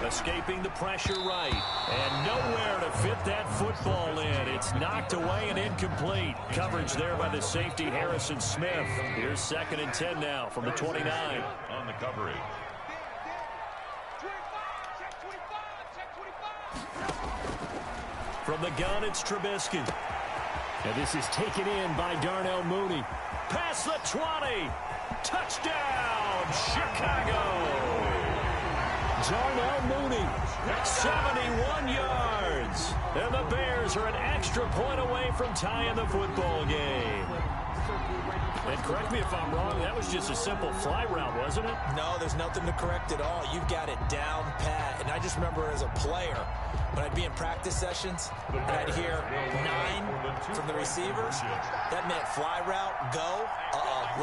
Escaping the pressure right. And nowhere to fit that football in. It's knocked away and incomplete. Coverage there by the safety, Harrison Smith. Here's 2nd and 10 now from the 29. On the coverage. From the gun, it's Trubisky. And this is taken in by Darnell Mooney. Past the 20. Touchdown, Chicago. Darnell Mooney, 71 yards. And the Bears are an extra point away from tying the football game. And correct me if I'm wrong, that was just a simple fly route, wasn't it? No, there's nothing to correct at all. You've got it down pat. And I just remember as a player, when I'd be in practice sessions, and I'd hear 9 from the receivers, that meant fly route, go,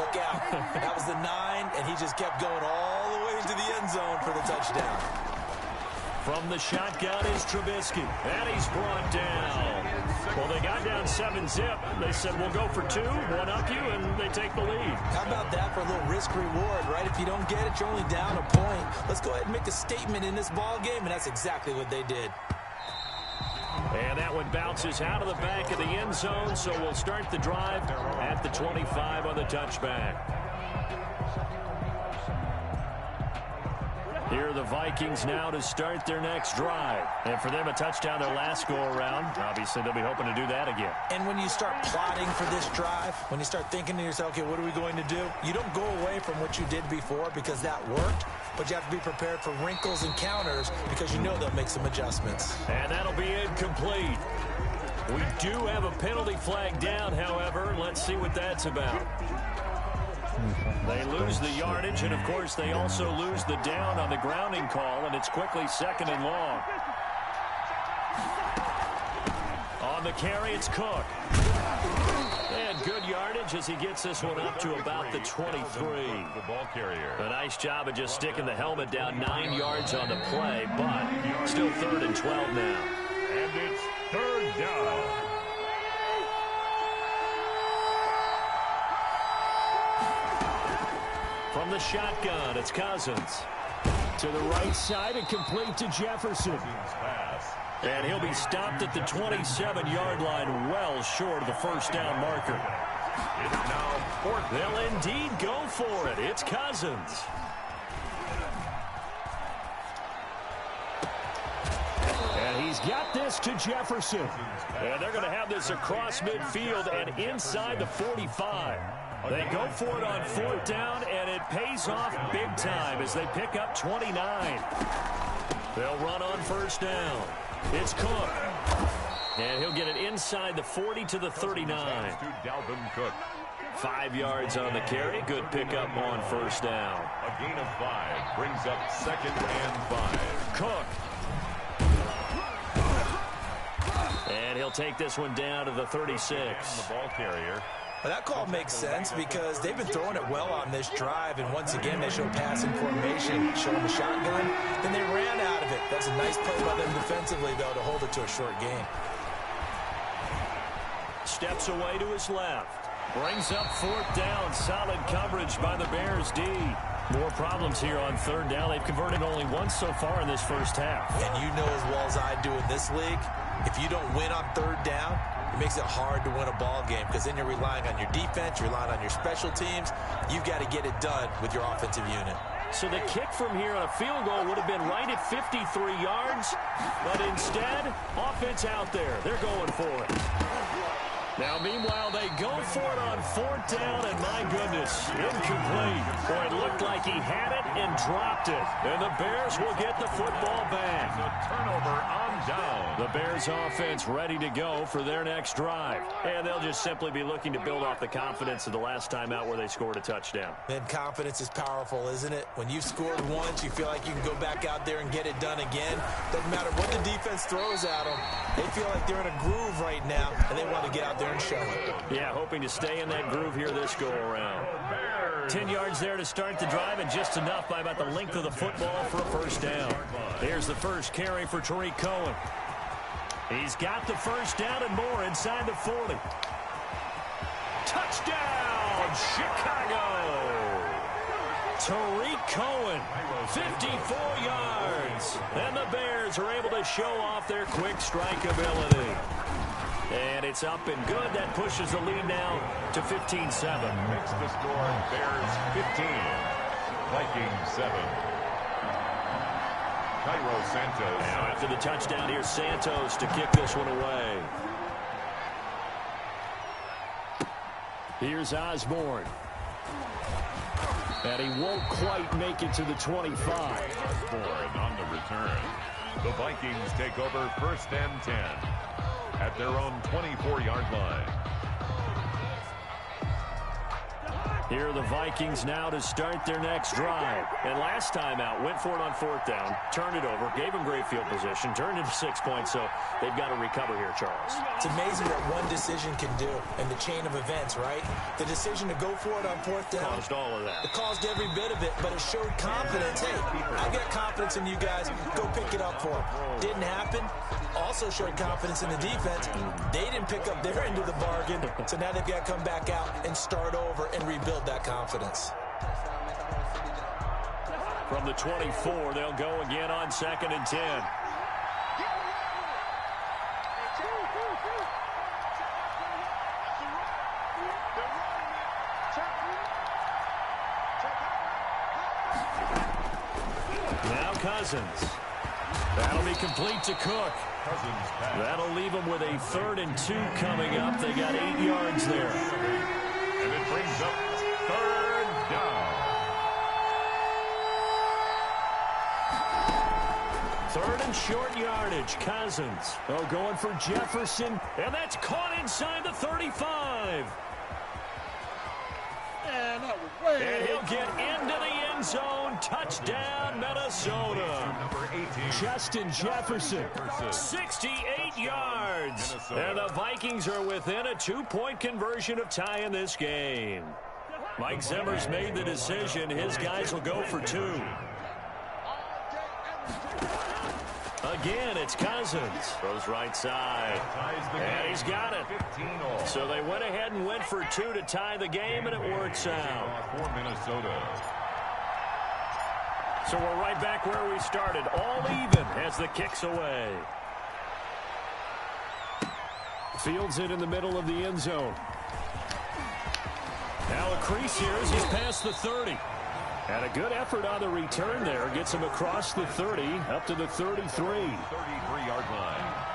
look out. That was the 9, and he just kept going all the way into the end zone for the touchdown. From the shotgun is Trubisky, and he's brought down. Well, they got down 7-zip. They said, we'll go for 2, one up you, and they take the lead. How about that for a little risk-reward, right? If you don't get it, you're only down a point. Let's go ahead and make a statement in this ball game, and that's exactly what they did. And that one bounces out of the back of the end zone, so we'll start the drive at the 25 on the touchback. Here are the Vikings now to start their next drive. And for them, a touchdown their last go-around. Obviously, they'll be hoping to do that again. And when you start plotting for this drive, when you start thinking to yourself, okay, what are we going to do? You don't go away from what you did before because that worked, but you have to be prepared for wrinkles and counters because you know they'll make some adjustments. And that'll be incomplete. We do have a penalty flag down, however. Let's see what that's about. They lose the yardage, and, of course, they also lose the down on the grounding call, and it's quickly 2nd and long. On the carry, it's Cook. And good yardage as he gets this one up to about the 23. The ball carrier. A nice job of just sticking the helmet down 9 yards on the play, but still 3rd and 12 now. And it's 3rd down. From the shotgun, it's Cousins. To the right side and complete to Jefferson. And he'll be stopped at the 27-yard line, well short of the first down marker. It's now 4th. They'll indeed go for it. It's Cousins. And he's got this to Jefferson. And they're going to have this across midfield and inside the 45. They go for it on 4th down, and it pays off big time as they pick up 29. They'll run on 1st down. It's Cook. And he'll get it inside the 40 to the 39. To Dalvin Cook. 5 yards on the carry. Good pickup on 1st down. A gain of 5 brings up 2nd and 5. Cook. And he'll take this one down to the 36. The ball carrier. Well, that call makes sense because they've been throwing it well on this drive, and once again, they show passing formation, show them a shotgun, then they ran out of it. That's a nice play by them defensively, though, to hold it to a short gain. Steps away to his left. Brings up 4th down. Solid coverage by the Bears D. More problems here on 3rd down. They've converted only once so far in this first half. And you know as well as I do in this league, if you don't win on 3rd down, it makes it hard to win a ball game because then you're relying on your defense, you're relying on your special teams. You've got to get it done with your offensive unit. So the kick from here on a field goal would have been right at 53 yards, but instead, offense out there. They're going for it. Now, meanwhile, they go for it on 4th down, and my goodness, incomplete. Boy, it looked like he had it and dropped it. And the Bears will get the football back. The turnover on down. The Bears offense ready to go for their next drive. And they'll just simply be looking to build off the confidence of the last time out where they scored a touchdown. And confidence is powerful, isn't it? When you've scored once, you feel like you can go back out there and get it done again. Doesn't matter what the defense throws at them. They feel like they're in a groove right now, and they want to get out there and show it. Yeah, hoping to stay in that groove here this go-around. 10 yards there to start the drive, and just enough by about the length of the football for a first down. Here's the first carry for Tariq Cohen. He's got the first down and more inside the 40. Touchdown, Chicago! Tariq Cohen, 54 yards. And the Bears are able to show off their quick strike ability. And it's up and good. That pushes the lead now to 15-7. Makes the score Bears 15, Vikings 7. Cairo Santos. Now after the touchdown, here's Santos to kick this one away. Here's Osborne. And he won't quite make it to the 25. Osborne on the return. The Vikings take over 1st and 10 at their own 24-yard line. Here are the Vikings now to start their next drive. And last time out, went for it on 4th down, turned it over, gave them great field position, turned it to 6 points, so they've got to recover here, Charles. It's amazing what one decision can do in the chain of events, right? The decision to go for it on 4th down. Caused all of that. It caused every bit of it, but it showed confidence. Hey, I got confidence in you guys. Go pick it up for them. Didn't happen. Also showed confidence in the defense. They didn't pick up their end of the bargain, so now they've got to come back out and start over and rebuild that confidence. From the 24, they'll go again on 2nd and 10. Now Cousins. That'll be complete to Cook. That'll leave them with a 3rd and 2 coming up. They got 8 yards there. And it brings up 3rd down. 3rd and short yardage. Cousins. Oh, going for Jefferson. And that's caught inside the 35. Man, that was way. And he'll get into the end zone. Touchdown, Minnesota. Number 18. Justin Jefferson, 68 yards. And the Vikings are within a 2-point conversion of tying this game. Mike Zimmer's made the decision. His guys will go for 2. Again, it's Cousins. Throws right side. And he's got it. So they went ahead and went for 2 to tie the game, and it works out. For Minnesota. So we're right back where we started. All even as the kick's away. Fields it in the middle of the end zone. Now a crease here as he's past the 30. And a good effort on the return there. Gets him across the 30, up to the 33. 33-yard line.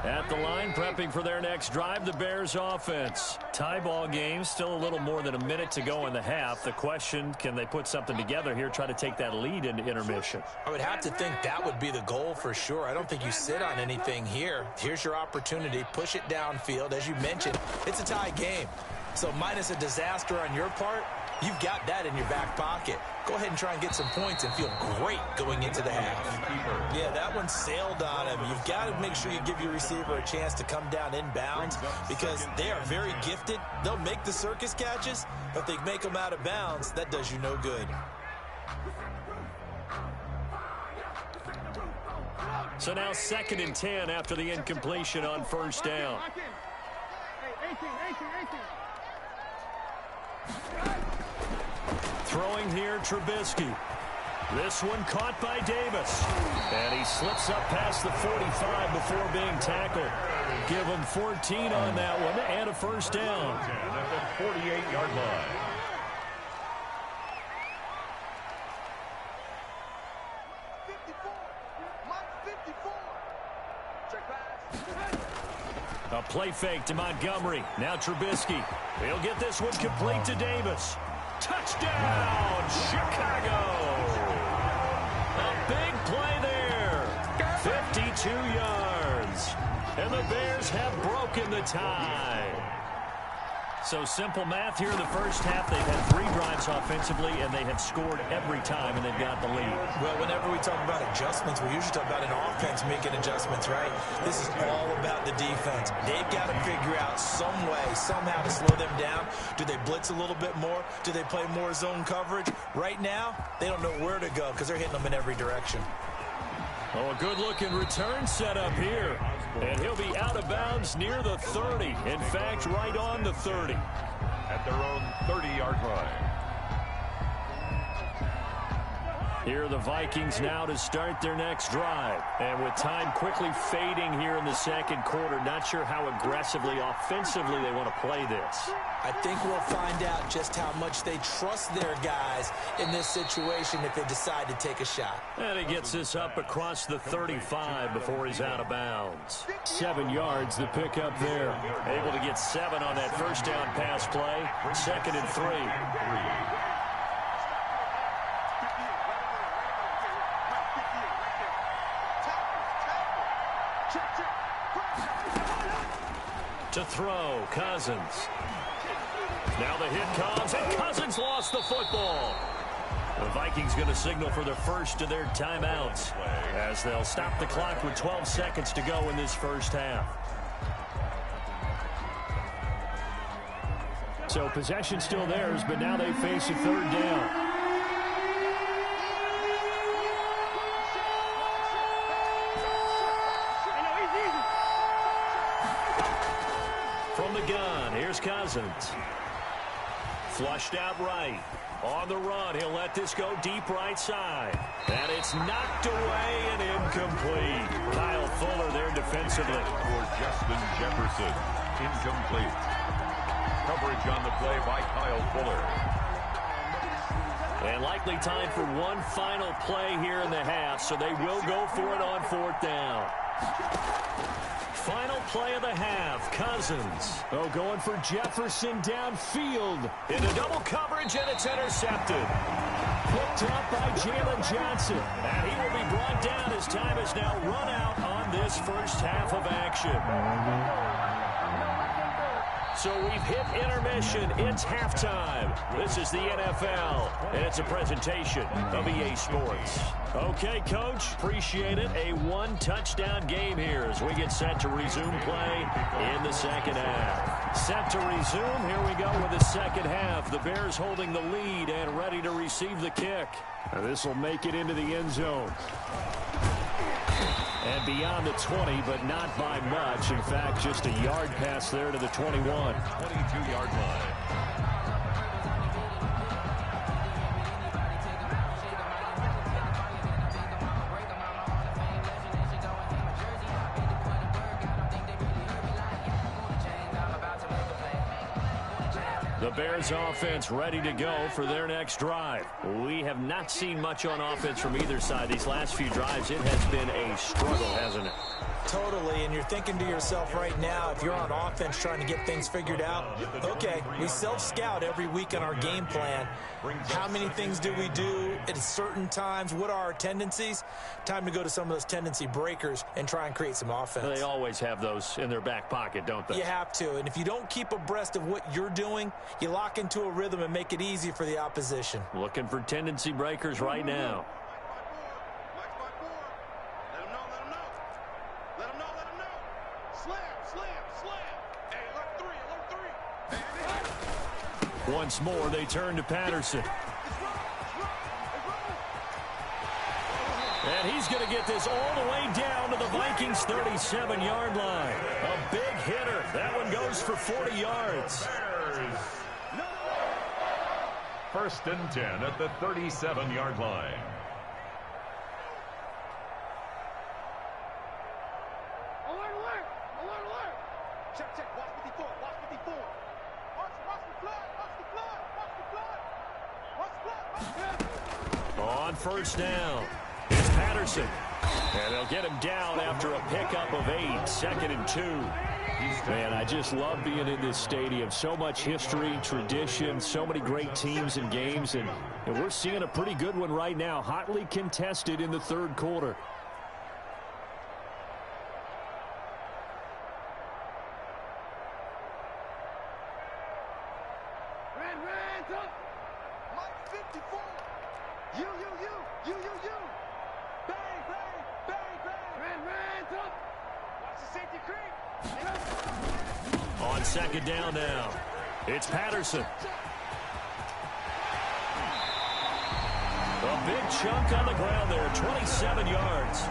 At the line, prepping for their next drive, the Bears offense. Tie ball game, still a little more than a minute to go in the half. The question, can they put something together here, try to take that lead into intermission? I would have to think that would be the goal for sure. I don't think you sit on anything here. Here's your opportunity. Push it downfield. As you mentioned, it's a tie game. So minus a disaster on your part, you've got that in your back pocket. Go ahead and try and get some points and feel great going into the half. Yeah, that one sailed on him. You've got to make sure you give your receiver a chance to come down inbounds because they are very gifted. They'll make the circus catches, but if they make them out of bounds, that does you no good. So now 2nd and 10 after the incompletion on 1st down. Hey, 18. Throwing here, Trubisky. This one caught by Davis. And he slips up past the 45 before being tackled. Give him 14 on that one and a first down. 10 at the 48-yard line. A play fake to Montgomery. Now Trubisky. He'll get this one complete to Davis. Touchdown, Chicago! A big play there. 52 yards. And the Bears have broken the tie. So simple math here in the first half. They've had 3 drives offensively, and they have scored every time, and they've got the lead. Well, whenever we talk about adjustments, we usually talk about an offense making adjustments, right? This is all about the defense. They've got to figure out some way, somehow to slow them down. Do they blitz a little bit more? Do they play more zone coverage? Right now, they don't know where to go because they're hitting them in every direction. Oh, a good-looking return set up here. And he'll be out of bounds near the 30. In fact, right on the 30. At their own 30-yard line. Here are the Vikings now to start their next drive. And with time quickly fading here in the second quarter, not sure how aggressively, offensively they want to play this. I think we'll find out just how much they trust their guys in this situation if they decide to take a shot. And he gets this up across the 35 before he's out of bounds. 7 yards, the pickup there. Able to get 7 on that first down pass play. 2nd and 3. To throw, Cousins. Now the hit comes, and Cousins lost the football. The Vikings going to signal for the first of their timeouts as they'll stop the clock with 12 seconds to go in this first half. So possession still theirs, but now they face a 3rd down. From the gun, here's Cousins. Flushed out right. On the run, he'll let this go deep right side. And it's knocked away and incomplete. Kyle Fuller there defensively. For Justin Jefferson. Incomplete. Coverage on the play by Kyle Fuller. And likely time for one final play here in the half, so they will go for it on 4th down. Final play of the half, Cousins. Oh, going for Jefferson downfield. Into double coverage, and it's intercepted. Picked up by Jalen Johnson. And he will be brought down as time has now run out on this first half of action. So we've hit intermission. It's halftime. This is the NFL, and it's a presentation of EA Sports. Okay, Coach, appreciate it. A 1-touchdown game here as we get set to resume play in the second half. Set to resume. Here we go with the second half. The Bears holding the lead and ready to receive the kick. Now this will make it into the end zone. And beyond the 20, but not by much. In fact, just a yard pass there to the 21. 22-yard line. The Bears offense ready to go for their next drive. We have not seen much on offense from either side. These last few drives, it has been a struggle, hasn't it? Totally, and you're thinking to yourself right now, if you're on offense trying to get things figured out, okay, we self-scout every week on our game plan. How many things do we do at certain times? What are our tendencies? Time to go to some of those tendency breakers and try and create some offense. They always have those in their back pocket, don't they? You have to, and if you don't keep abreast of what you're doing, you lock into a rhythm and make it easy for the opposition. Looking for tendency breakers right now. Once more, they turn to Patterson. And he's going to get this all the way down to the Vikings' 37-yard line. A big hitter. That one goes for 40 yards. 1st and 10 at the 37-yard line. first down. It's Patterson. And they'll get him down after a pickup of 8, 2nd and 2. Man, I just love being in this stadium. So much history, tradition, so many great teams and games. And we're seeing a pretty good one right now, hotly contested in the third quarter. On second down now, it's Patterson. A big chunk on the ground there, 27 yards.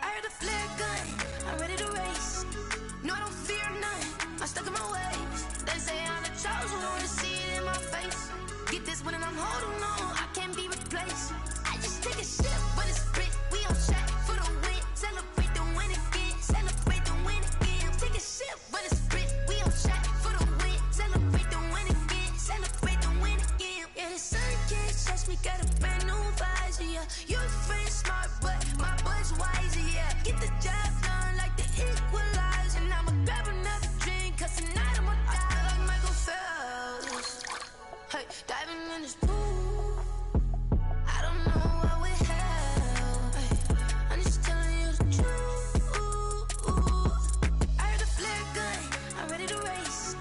I heard a flare gun, I'm ready to race. No, I don't fear none, I'm stuck in my ways. They say I'm the chosen one, to see it in my face. Get this one and I'm holding on, I can't be replaced. I just take a sip, but it's split, we on track for the win. Celebrate the win again, celebrate the win again. Take a sip, but it's split, we on track for the win. Celebrate the win again, celebrate the win again. Yeah, the sun can't touch me, got a brand new visor, yeah. You're a friend smart, but my boy's wiser, yeah. Get the job done like the equalizer. And I'ma grab another drink, cause tonight I'ma die like Michael Phelps. Hey, diving in this pool, I don't know what we have. Hey, I'm just telling you the truth. I heard a flare gun, I'm ready to race.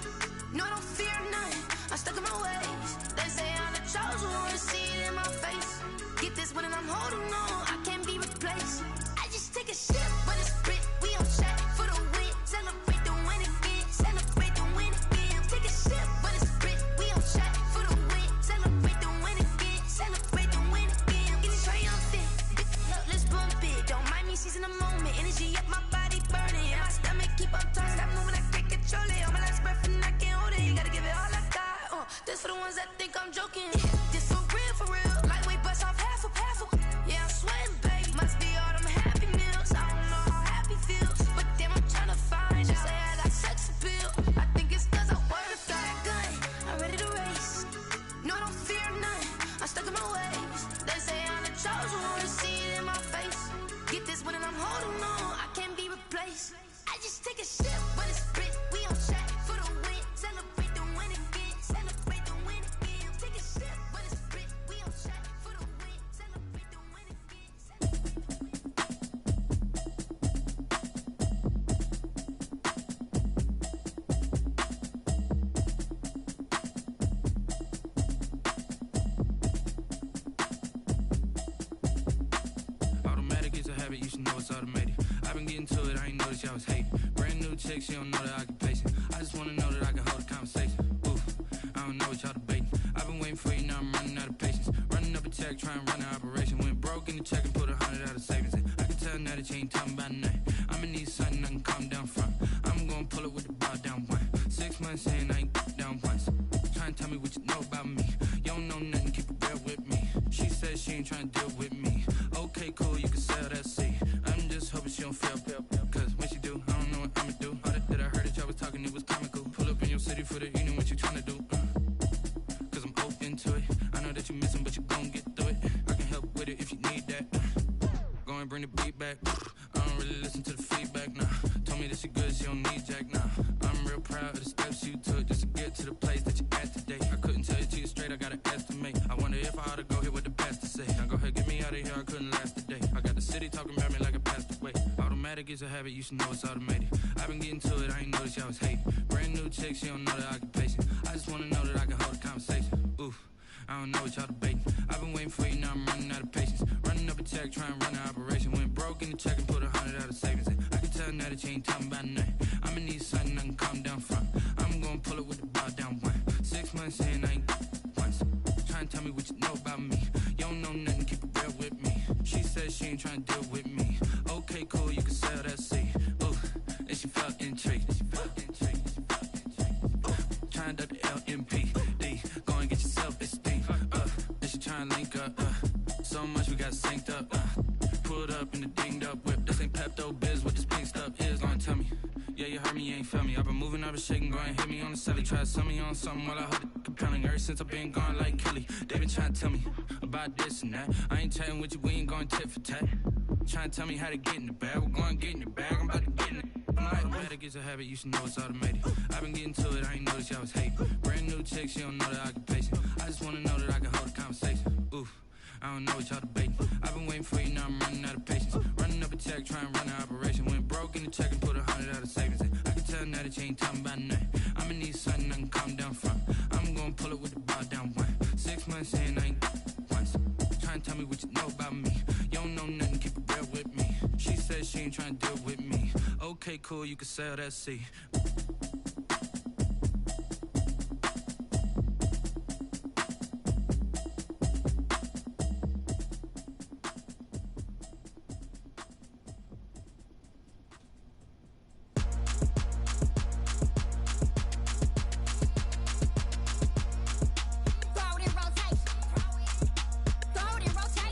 No, I don't fear none, I'm stuck in my ways. They say I'm the chosen one, to see it in my face. Get this one and I'm holding on, I can't be replaced. I just take a sip, but it's split, we on track for the win. Celebrate the win again, celebrate the win again. Take a sip, but it's split, we on track for the win. Celebrate the win again, celebrate the win again. Get it triumphant, look, let's bump it. Don't mind me seizing the moment, energy up my body burning. And my stomach keep on turning, stop moving, I can't control it. On my last breath and I can't hold it, you gotta give it all I got. This for the ones that think I'm joking. This for real, lightweight bust off half a. Yeah, I'm sweating, baby. Must be all them happy meals. I don't know how happy feels, but damn, I'm trying to find out. Say I got sex appeal. I think it's cause I wear a fire gun. I'm ready to race. No, I don't fear none, I'm stuck in my ways. They say I'm the chosen one, to see it in my face. Get this one and I'm holding on, I can't be replaced. I just take a sip, but it's split, we on track for the win. Celebrate the win again, celebrate the win again. Take a sip, but it's split, we on track for the win. Celebrate the win again. Automatic is a habit, you should know it's automated. I've been getting to it, I ain't noticed y'all was hating. Brand new chick, she don't know the occupation. I just wanna know that I can hold a conversation. Oof, I don't know what y'all debating. I've been waiting for you, now I'm running out of patience. Running up a check, trying to run an operation. Went broke in the check and put 100 out of savings in. I can tell now that you ain't talking about nothing. I'ma need something I can calm down from. I'm gonna pull it with the bar down one. 6 months in, I ain't down once. Trying to tell me what you know about me. You don't know nothing, keep it real with me. She said she ain't trying to deal with me. Okay, cool, you can sell that seat. I'm just hoping she don't fail. Cause when she do, I don't know what I'ma do. All that I heard that y'all was talking, it was comical. Pull up in your city for the evening, what you trying to do? Cause I'm open to it. I know that you missing, but you gon' get through it. I can help with it if you need that. Go and bring the beat back. I don't really listen to the feedback, nah. Told me that she good, she don't need jack, nah. I'm real proud of the steps you took just to get to the place that you at today. I couldn't tell you to you straight, I gotta estimate. I wonder if I ought to go here with the best to say. Now go ahead, get me out of here, I couldn't last today. I got the city talking about me like I passed away. Automatic is a habit, you should know it's automated. I've been getting to it, I ain't noticed y'all was hating. Brand new chick, she don't know the occupation. I just wanna know that I can hold a conversation. Oof, I don't know what y'all debating. I've been waiting for you, now I'm running out of patience. Running up a check, trying to run an operation. Went broke in the check and put 100 out of savings in. I can tell now that you ain't talking about nothing. I'ma need something I can calm down from. I'm gonna pull it with the bar down one. 6 months in, I ain't once. Trying to tell me what you know about me. You don't know nothing, keep it real with me. She said she ain't trying to deal with me. Okay, cool, you can sell that seat. Ooh, and she felt intrigued. Trying to the LMPD. Go and get yourself a link up. So much we got synced up. Pulled up in the dinged up whip. This ain't Pepto Biz, what this pink stuff is. Long tell me. Yeah, you heard me, you ain't felt me. I've been moving, I've been shaking, go and hit me on the celly. Try to sell me on something while I hold it compelling. Ever since I've been gone like Kelly, they been trying to tell me about this and that. I ain't chatting with you, we ain't going tit for tat. Trying to tell me how to get in the bag. We're going to get in the bag, I'm about to get in it. I'm automatic, it's a habit, you should know it's automated. I've been getting to it, I ain't noticed y'all was hating. Brand new chick, she don't know the occupation. I just wanna know that I can hold a conversation. Oof, I don't know what y'all debating. I've been waiting for you, now I'm running out of patience. Running up a check, trying to run an operation. Went broke in the check and put 100 out of savings in. I can tell now that you ain't talking about nothing. I'ma need something I can calm down from. I'm gonna pull it with the bar down one. 6 months in, I ain't once. Trying to tell me what you know about me. You don't know nothing, keep it real with me. She said she ain't trying to deal with me. Okay, cool, you can sell that seat. Rotate.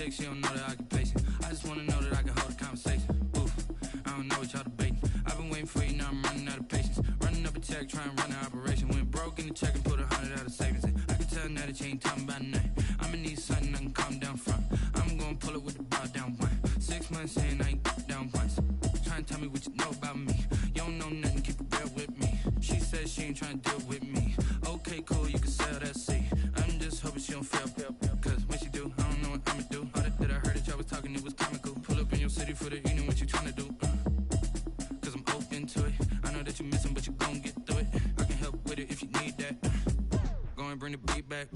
chick, she don't know that I can pace it. I just wanna know that I can hold a conversation. Oof, I don't know what y'all debating. I've been waiting for you, now I'm running out of patience. Running up a check, trying to run an operation. Went broke in the check and put 100 out of savings in. I can tell now that you ain't talking about nothing. I'ma need something I can calm down from. I'm gonna pull it with the bar down one. 6 months in, I ain't down once. Trying to tell me what you know about me. You don't know nothing, keep it real with me. She said she ain't trying to deal with me. Okay, cool, you can sell that seat. I'm just hoping she don't fail. Cause when she do, I don't know what I'ma do. All that I heard that y'all was talking, it was comical. Pull up in your city for the evening, what you trying to do? Cause I'm open to it. I know that you missing, but you gon' get through it. I can help with it if you need that. Go and bring the beat back.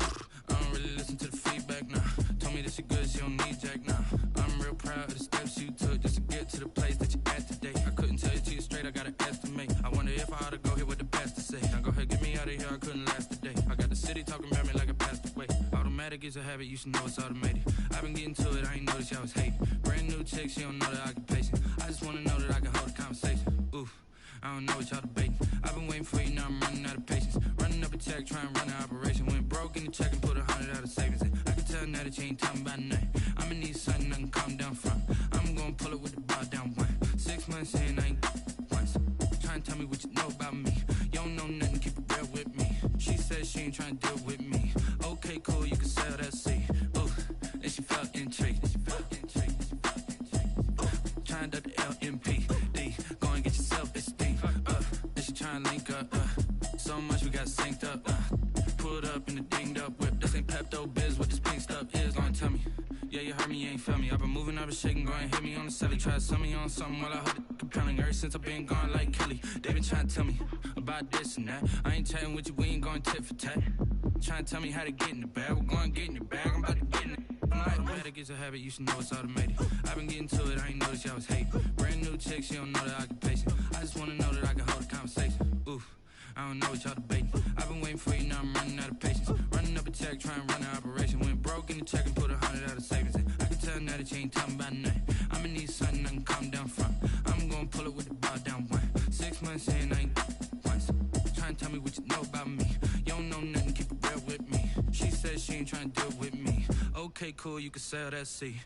I don't really listen to the feedback, nah. Told me that she good, she don't need jack, nah. I'm real proud of the steps you took just to get to the place that you at today. I couldn't tell it to you straight, I gotta estimate. I wonder if I ought to go here with the pastor say. Now go ahead, get me out of here, I couldn't last today. I got the city talking about me like I passed away. Automatic is a habit, you should know it's automated. I've been getting to it, I ain't noticed y'all was hating. Brand new chick, she don't know the occupation. I just wanna know that I can hold a conversation. Oof, I don't know what y'all debating. I've been waiting for you, now I'm running out of patience. Running up a check, trying to run an operation. Went broke in the check and put 100 out of savings in. I can tell now that you ain't talking about nothing. I'ma need something I can calm down from. I'm gonna pull it with the bar down one. 6 months in, I ain't once. Trying to tell me what you know about me. You don't know nothing, keep it real with me. She said she ain't trying to deal with me. Okay, cool, you can sell that seat. Ooh, and she felt intrigued. Trying to the LMPD. Go and get your self-esteem. And she trying to link up. So much we got synced up. Pulled up in the dinged up whip. This ain't Pepto Biz, what this pink stuff is. Gonna tell me. Yeah, you heard me, you ain't felt me. I've been moving, I've been shaking, go and hit me on the celly. Try to sell me on something while I hold it compelling. Ever since I've been gone like Kelly, they been trying to tell me about this and that. I ain't chatting with you, we ain't going tit for tat. Trying to tell me how to get in the bag. We're going to get in the bag, I'm about to get in it. Automatic is a habit, you should know it's automated. I've been getting to it, I ain't noticed y'all was hating. Brand new chick, she don't know the occupation. I just wanna know that I can hold a conversation. Oof, I don't know what y'all debating. I've been waiting for you, now I'm running out of patience. Running up a check, trying to run an operation. Went broke in the check and put 100 out of savings in. I can tell now that you ain't talking about nothing. I'ma need something I can calm down from. I'm gonna pull it with the bar down one. 6 months in, I ain't once. Trying to tell me what you know about me. You don't know nothing, keep it real with me. She said she ain't trying to deal with me. Okay, cool, you can sell that seat.